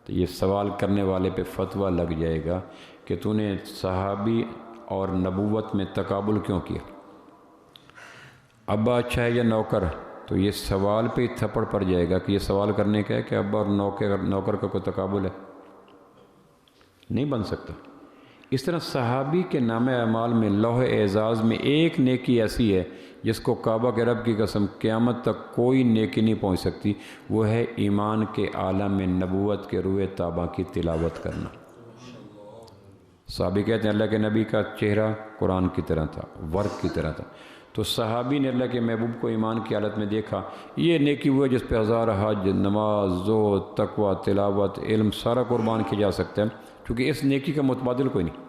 S1: تو یہ سوال کرنے والے پہ فتویٰ لگ جائے گا کہ تو نے صحابی اور نبوت میں تقابل کیوں کیا؟ ابا اچھا ہے یا نوکر؟ تو یہ سوال پہ ہی تھپڑ پڑ جائے گا کہ یہ سوال کرنے کا ہے کہ ابا اور نوکر کا کوئی تقابل ہے، نہیں بن سکتا۔ اس طرح صحابی کے نام اعمال میں لوح اعزاز میں ایک نیکی ایسی ہے جس کو کعبہ کے رب کی قسم قیامت تک کوئی نیکی نہیں پہنچ سکتی، وہ ہے ایمان کے عالم میں نبوت کے روئے طابہ کی تلاوت کرنا۔ صحابی کہتے ہیں اللہ کے نبی کا چہرہ قرآن کی طرح تھا، ورق کی طرح تھا، تو صحابی نے اللہ کے محبوب کو ایمان کی حالت میں دیکھا، یہ نیکی وہ ہے جس پہ ہزار حج، نماز، زہد، تقوی، تلاوت، علم سارا قربان کیا جا سکتا ہے، کیونکہ اس نیکی کا متبادل کوئی نہیں۔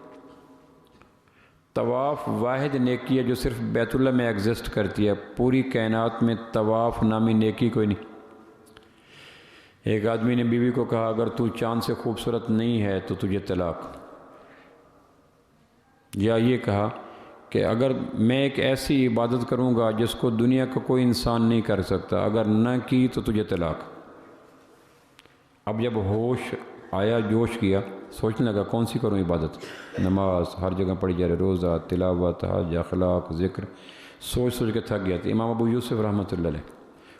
S1: طواف واحد نیکی ہے جو صرف بیت اللہ میں ایگزسٹ کرتی ہے، پوری کائنات میں طواف نامی نیکی کوئی نہیں۔ ایک آدمی نے بیوی کو کہا اگر تو چاند سے خوبصورت نہیں ہے تو تجھے طلاق، یا یہ کہا کہ اگر میں ایک ایسی عبادت کروں گا جس کو دنیا کا کوئی انسان نہیں کر سکتا، اگر نہ کی تو تجھے طلاق۔ اب جب ہوش آیا، جوش کیا، سوچنے لگا کون سی کروں عبادت، نماز ہر جگہ پڑھی جا رہی، روزہ، تلاوت، حج، اخلاق، ذکر، سوچ کے تھک گیا تھا۔ امام ابو یوسف رحمۃ اللہ علیہ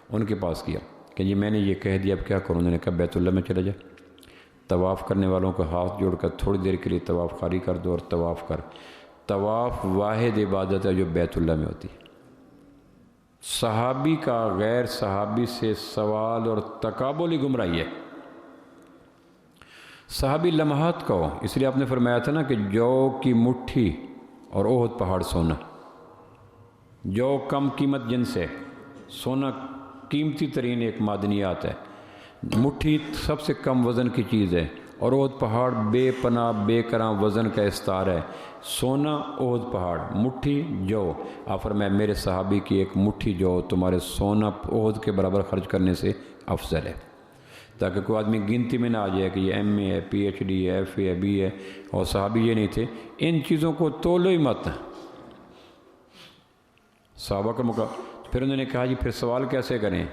S1: ان کے پاس کیا کہ جی میں نے یہ کہہ دیا اب کیا کروں؟ انہوں نے کہا بیت اللہ میں چلے جا، طواف کرنے والوں کو ہاتھ جوڑ کر تھوڑی دیر کے لیے طواف خالی کر دو اور طواف کر۔ طواف واحد عبادت ہے جو بیت اللہ میں ہوتی ہے۔ صحابی کا غیر صحابی سے سوال اور تقابل ہی گمراہی ہے۔ صحابی لمحات کا ہو، اس لیے آپ نے فرمایا تھا نا کہ جو کی مٹھی اور احد پہاڑ سونا، جو کم قیمت جن سے، سونا قیمتی ترین ایک معدنیات ہے، مٹھی سب سے کم وزن کی چیز ہے، اور احد پہاڑ بے پناہ بے کراں وزن کا استار ہے۔ سونا احد پہاڑ، مٹھی جو، آپ فرمایا میرے صحابی کی ایک مٹھی جو تمہارے سونا احد کے برابر خرچ کرنے سے افضل ہے۔ تاکہ کوئی آدمی گنتی میں نہ آ جائے کہ یہ ایم اے ہے، پی ایچ ڈی ہے، ایف اے ہے، بی ہے، اور صحابی یہ نہیں تھے۔ ان چیزوں کو تولو ہی مت صحابہ کا پھر انہوں نے کہا جی پھر سوال کیسے کریں؟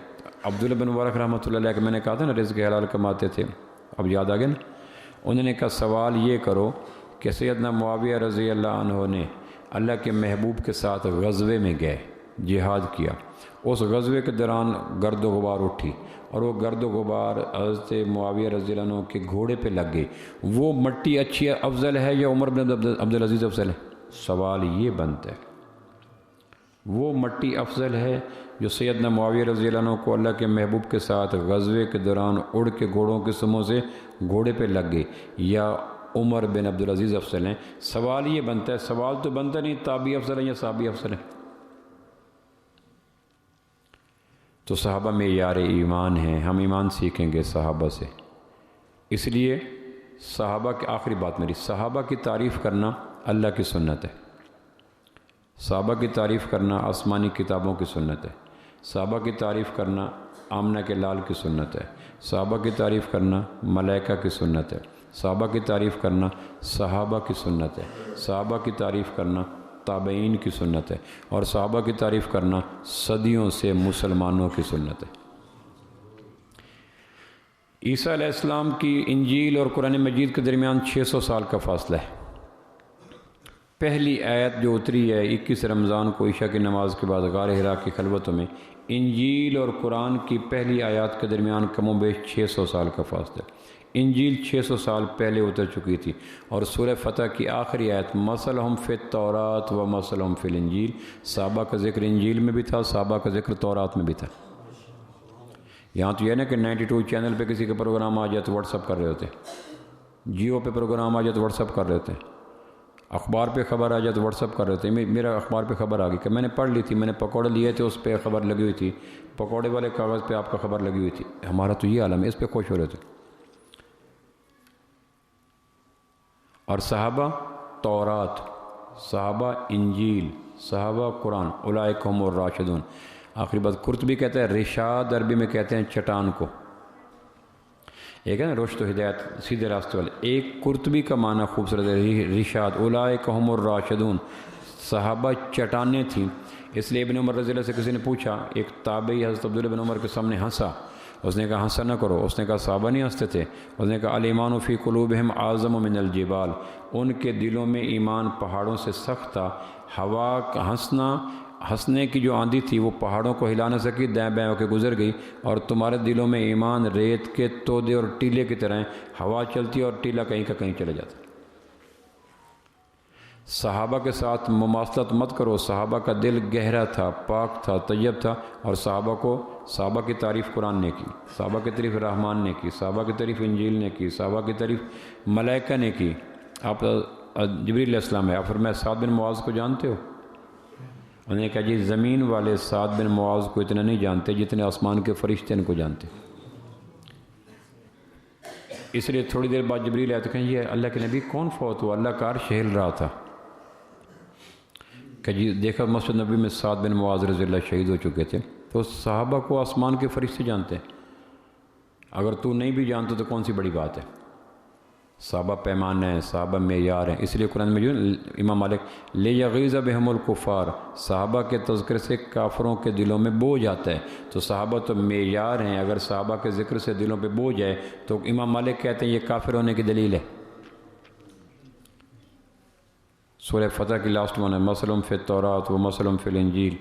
S1: عبداللہ بن مبارک رحمۃ اللہ علیہ کہ میں نے کہا تھا نا رزق حلال کماتے تھے، اب یاد آ گیا نا؟ انہوں نے کہا سوال یہ کرو کہ سیدنا معاویہ رضی اللہ عنہ نے اللہ کے محبوب کے ساتھ غزوے میں گئے، جہاد کیا، اس غزوے کے دوران گرد و غبار اٹھی، اور وہ گرد و غبار حضرت معاویہ رضی اللہ عنہ کے گھوڑے پہ لگ گئی، وہ مٹی اچھی افضل ہے یا عمر بن عبدالعزیز افضل ہے؟ سوال یہ بنتا ہے، وہ مٹی افضل ہے جو سیدنا معاویہ رضی اللہ عنہ کو اللہ کے محبوب کے ساتھ غزوے کے دوران اڑ کے گھوڑوں کے سموں سے گھوڑے پہ لگ گئی، یا عمر بن عبدالعزیز افضل ہیں؟ سوال یہ بنتا ہے، سوال تو بنتا نہیں تابعی افضل ہیں یا صحابی افضل ہیں۔ تو صحابہ معیار ایمان ہیں، ہم ایمان سیکھیں گے صحابہ سے۔ اس لیے صحابہ کی آخری بات میری، صحابہ کی تعریف کرنا اللہ کی سنت ہے، صحابہ کی تعریف کرنا آسمانی کتابوں کی سنت ہے، صحابہ کی تعریف کرنا آمنہ کے لال کی سنت ہے، صحابہ کی تعریف کرنا ملائکہ کی سنت ہے، صحابہ کی تعریف کرنا صحابہ کی سنت ہے، صحابہ کی تعریف کرنا تابعین کی سنت ہے، اور صحابہ کی تعریف کرنا صدیوں سے مسلمانوں کی سنت ہے۔ عیسیٰ علیہ السلام کی انجیل اور قرآن مجید کے درمیان 600 سال کا فاصلہ ہے۔ پہلی آیت جو اتری ہے 21 رمضان کو عشاء کی نماز کے بعد غار حرا کی خلوتوں میں، انجیل اور قرآن کی پہلی آیات کے درمیان کم و بیش 600 سال کا فاصلہ ہے۔ انجیل 600 سال پہلے اتر چکی تھی، اور سورہ فتح کی آخری آیت مثلہم فی التوراۃ و مثلہم فی الانجیل، صحابہ کا ذکر انجیل میں بھی تھا، صحابہ کا ذکر تورات میں بھی تھا۔ یہاں تو یہ نا کہ 92 چینل پہ کسی کا پروگرام آ جائے تو واٹس اپ کر رہے ہوتے، جیو پہ پروگرام آ جائے تو واٹس اپ کر رہے ہوتے، اخبار پہ خبر آ جائے تو واٹس اپ کر رہے ہوتے۔ میرا اخبار پہ خبر آ گئی کہ میں نے پڑھ لی تھی، میں نے پکوڑے لیے تھے، اس پہ خبر لگی ہوئی تھی، پکوڑے والے کاغذ پہ آپ کا خبر لگی ہوئی تھی۔ ہمارا تو یہ عالم ہے، اس پہ خوش ہو رہے تھے۔ اور صحابہ تورات، صحابہ انجیل، صحابہ قرآن، اولئک هم الراشدون۔ آخری بات قرطبی کہتا ہے رشاد عربی میں کہتے ہیں چٹان کو، ایک ہے نا رشد و ہدایت سیدھے راستے والے، ایک قرطبی کا معنی خوبصورت ہے رشاد، اولئک هم الراشدون، صحابہ چٹانیں تھیں۔ اس لیے ابن عمر رضی اللہ سے کسی نے پوچھا، ایک تابعی حضرت عبداللہ بن عمر کے سامنے ہنسا، اس نے کہا ہنسا نہ کرو، اس نے کہا صحابہ نہیں ہنستے تھے، اس نے کہا الایمان فی قلوبہم اعظم من الجبال، ان کے دلوں میں ایمان پہاڑوں سے سخت تھا۔ ہوا کا ہنسنے کی جو آندھی تھی وہ پہاڑوں کو ہلا نہ سکی، دائیں بائیں ہو کے گزر گئی، اور تمہارے دلوں میں ایمان ریت کے تودے اور ٹیلے کی طرح ہیں، ہوا چلتی ہے اور ٹیلا کہیں کا کہیں چلا جاتا ہے۔ صحابہ کے ساتھ مماثلت مت کرو، صحابہ کا دل گہرا تھا، پاک تھا، طیب تھا، اور صحابہ کی تعریف قرآن نے کی، صحابہ کی تعریف رحمان نے کی، صحابہ کی تعریف انجیل نے کی، صحابہ کی تعریف ملائکہ نے کی۔ آپ جبریل علیہ السلام ہے، آپ فرمایا سعد بن معاذ کو جانتے ہو؟ انہوں نے کہا جی زمین والے سعد بن معاذ کو اتنا نہیں جانتے جتنے آسمان کے فرشتے ان کو جانتے۔ اس لیے تھوڑی دیر بعد جبریل آئے تو کہیں یہ اللہ کے نبی کون فوت ہوا؟ اللہ کا عرش ہل رہا تھا کہ جی دیکھا مسجد نبی میں سعد بن معاذ رضی اللہ شہید ہو چکے تھے۔ تو صحابہ کو آسمان کے فرشتے جانتے ہیں، اگر تو نہیں بھی جانتا تو کون سی بڑی بات ہے۔ صحابہ پیمانہ ہیں، صحابہ معیار ہیں، اس لیے قرآن میں جو امام مالک لیغیظ بہم الکفار، صحابہ کے تذکر سے کافروں کے دلوں میں بوجھ آتا ہے، تو صحابہ تو معیار ہیں، اگر صحابہ کے ذکر سے دلوں پہ بوجھ ہے تو امام مالک کہتے ہیں یہ کافر ہونے کی دلیل ہے۔ سورہ فتح کی لاسٹ ون ہے مثلہم فی التوراۃ و مثلہم فی الانجیل،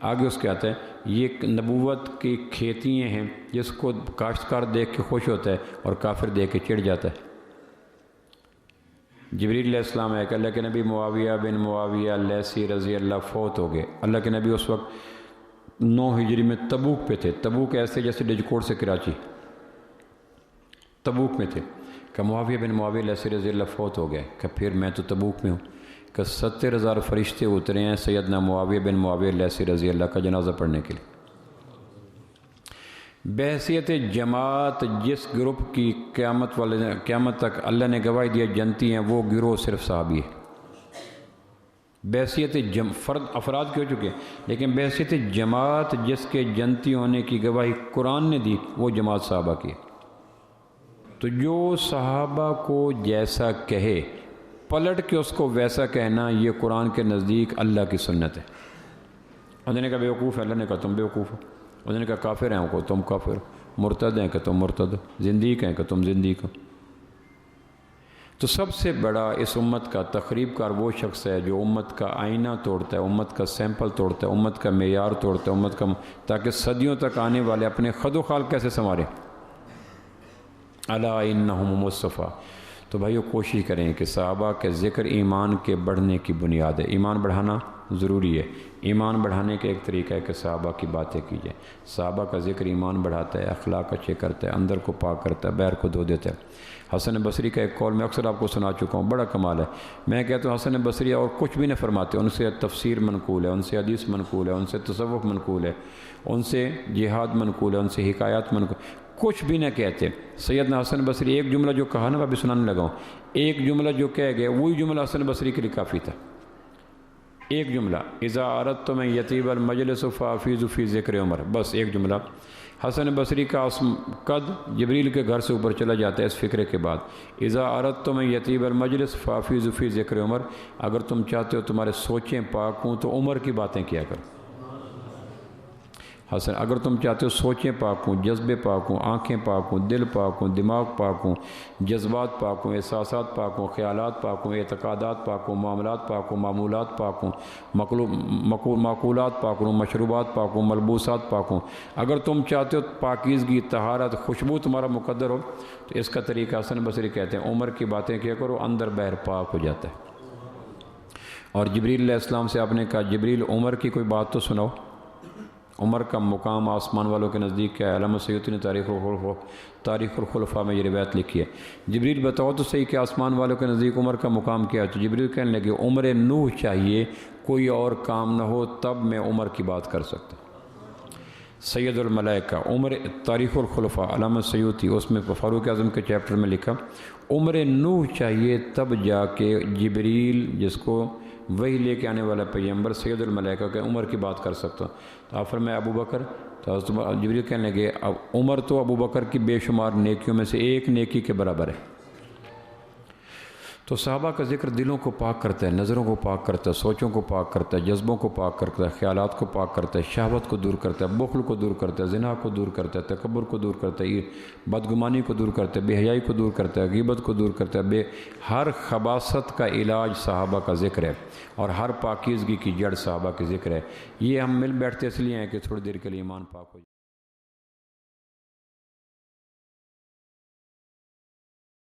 S1: آگے اس کے آتا ہے یہ نبوت کی کھیتیاں ہیں جس کو کاشتکار دیکھ کے خوش ہوتا ہے اور کافر دیکھ کے چڑ جاتا ہے۔ جبریل علیہ السلام ہے کہ اللہ کے نبی معاویہ بن معاویہ لیثی رضی اللہ فوت ہو گئے۔ اللہ کے نبی اس وقت 9 ہجری میں تبوک پہ تھے، تبوک ایسے جیسے ڈجکوٹ سے کراچی، تبوک میں تھے کہ معاویہ بن معاویہ لیثی رضی اللہ فوت ہو گئے، کہ پھر میں تو تبوک میں ہوں، کہ 70,000 فرشتے اترے ہیں سیدنا معاویہ بن معاویہ لیثی رضی اللہ کا جنازہ پڑھنے کے لیے۔ بحیثیت جماعت جس گروپ کی قیامت تک اللہ نے گواہی دیا جنتی ہیں، وہ گروہ صرف صحابی ہے۔ بحیثیت فرد افراد کی ہو چکے ہیں، لیکن بحیثیت جماعت جس کے جنتی ہونے کی گواہی قرآن نے دی، وہ جماعت صحابہ کی ہے۔ تو جو صحابہ کو جیسا کہے پلٹ کے اس کو ویسا کہنا، یہ قرآن کے نزدیک اللہ کی سنت ہے۔ انہوں نے کہا بیوقوف ہے، اللہ نے کہا تم بیوقوف ہو۔ انہوں نے کہا کافر ہیں کو تم کافر ہو، مرتد ہیں کہ تم مرتد ہو، زندیق ہیں کہ تم زندیق ہو۔ تو سب سے بڑا اس امت کا تخریب کار وہ شخص ہے جو امت کا آئینہ توڑتا ہے، امت کا سیمپل توڑتا ہے، امت کا معیار توڑتا ہے، امت کا، تاکہ صدیوں تک آنے والے اپنے خد و خال کیسے سنوارے۔ الا انہم الصفا۔ تو بھائیو کوشش کریں کہ صحابہ کے ذکر ایمان کے بڑھنے کی بنیاد ہے۔ ایمان بڑھانا ضروری ہے۔ ایمان بڑھانے کا ایک طریقہ ہے کہ صحابہ کی باتیں کیجیے۔ صحابہ کا ذکر ایمان بڑھاتا ہے، اخلاق اچھے کرتا ہے، اندر کو پاک کرتا ہے، بیر کو دھو دیتا ہے۔ حسن بصری کا ایک قول میں اکثر آپ کو سنا چکا ہوں، بڑا کمال ہے۔ میں کہتا ہوں حسن بصری اور کچھ بھی نہیں فرماتے، ان سے تفسیر منقول ہے، ان سے حدیث منقول ہے، ان سے تصوف منقول ہے، ان سے جہاد منقول ہے، ان سے حکایات منقول، کچھ بھی نہ کہتے۔ سیدنا حسن بصری ایک جملہ جو کہا نا، میں ابھی سنانے لگا ہوں، ایک جملہ جو کہہ گئے وہی جملہ حسن بصری کے لیے کافی تھا۔ ایک جملہ، اذا اردتم ان یطیب المجلس فافیضوا فی ذکر عمر، بس ایک جملہ۔ حسن بصری کا قد جبریل کے گھر سے اوپر چلا جاتا ہے اس فکرے کے بعد، اذا اردتم ان یطیب المجلس فافیضوا فی ذکر عمر، اگر تم چاہتے ہو تمہارے سوچیں پاک ہوں تو عمر کی باتیں کیا کرو۔ حسن، اگر تم چاہتے ہو سوچیں پاک ہوں، جذبے پاک ہوں، آنکھیں پاک ہوں، دل پاک ہوں، دماغ پاک ہوں، جذبات پاک ہوں، احساسات پاک ہوں، خیالات پاک ہوں، اعتقادات پاک ہوں، معاملات پاک ہوں، معمولات پاک ہوں، معقولات پاک ہوں، مشروبات پاک ہوں، ملبوسات پاک ہوں، اگر تم چاہتے ہو پاکیزگی، طہارت، خوشبو تمہارا مقدر ہو، تو اس کا طریقہ حسن بصری کہتے ہیں عمر کی باتیں کیا کرو، اندر باہر پاک ہو جاتا ہے۔ اور جبریل علیہ السلام سے آپ نے کہا جبریل عمر کی کوئی بات تو سناؤ۔ عمر کا مقام آسمان والوں کے نزدیک کیا ہے؟ علامہ سیوطی نے تاریخ الخلفاء میں یہ روایت لکھی ہے۔ جبریل بتاؤ تو صحیح کہ آسمان والوں کے نزدیک عمر کا مقام کیا ہے؟ تو جبریل کہنے لگے عمر نوح چاہیے، کوئی اور کام نہ ہو تب میں عمر کی بات کر سکتا۔ سید الملائکہ عمر، تاریخ الخلفاء علامہ سیوطی، اس میں فاروق اعظم کے چیپٹر میں لکھا عمر نوح چاہیے تب جا کے جبریل، جس کو وہی لے کے آنے والا پیغمبر سید الملائکہ کے، عمر کی بات کر سکتا۔ تو آپ فرمایا ابو بکر، تو جبریل کہنے لگے اب عمر تو ابو بکر کی بے شمار نیکیوں میں سے ایک نیکی کے برابر ہے۔ تو صحابہ کا ذکر دلوں کو پاک کرتا ہے، نظروں کو پاک کرتا ہے، سوچوں کو پاک کرتا ہے، جذبوں کو پاک کرتا ہے، خیالات کو پاک کرتا ہے، شہوت کو دور کرتا ہے، بخل کو دور کرتا ہے، زنا کو دور کرتا ہے، تکبر کو دور کرتا ہے، بدگمانی کو دور کرتا ہے، بے حیائی کو دور کرتا ہے، غیبت کو دور کرتا ہے، ہر خباثت کا علاج صحابہ کا ذکر ہے، اور ہر پاکیزگی کی جڑ صحابہ کی ذکر ہے۔ یہ ہم مل بیٹھتے اس لیے ہیں کہ تھوڑی دیر کے لیے ایمان پاک ہو جائے۔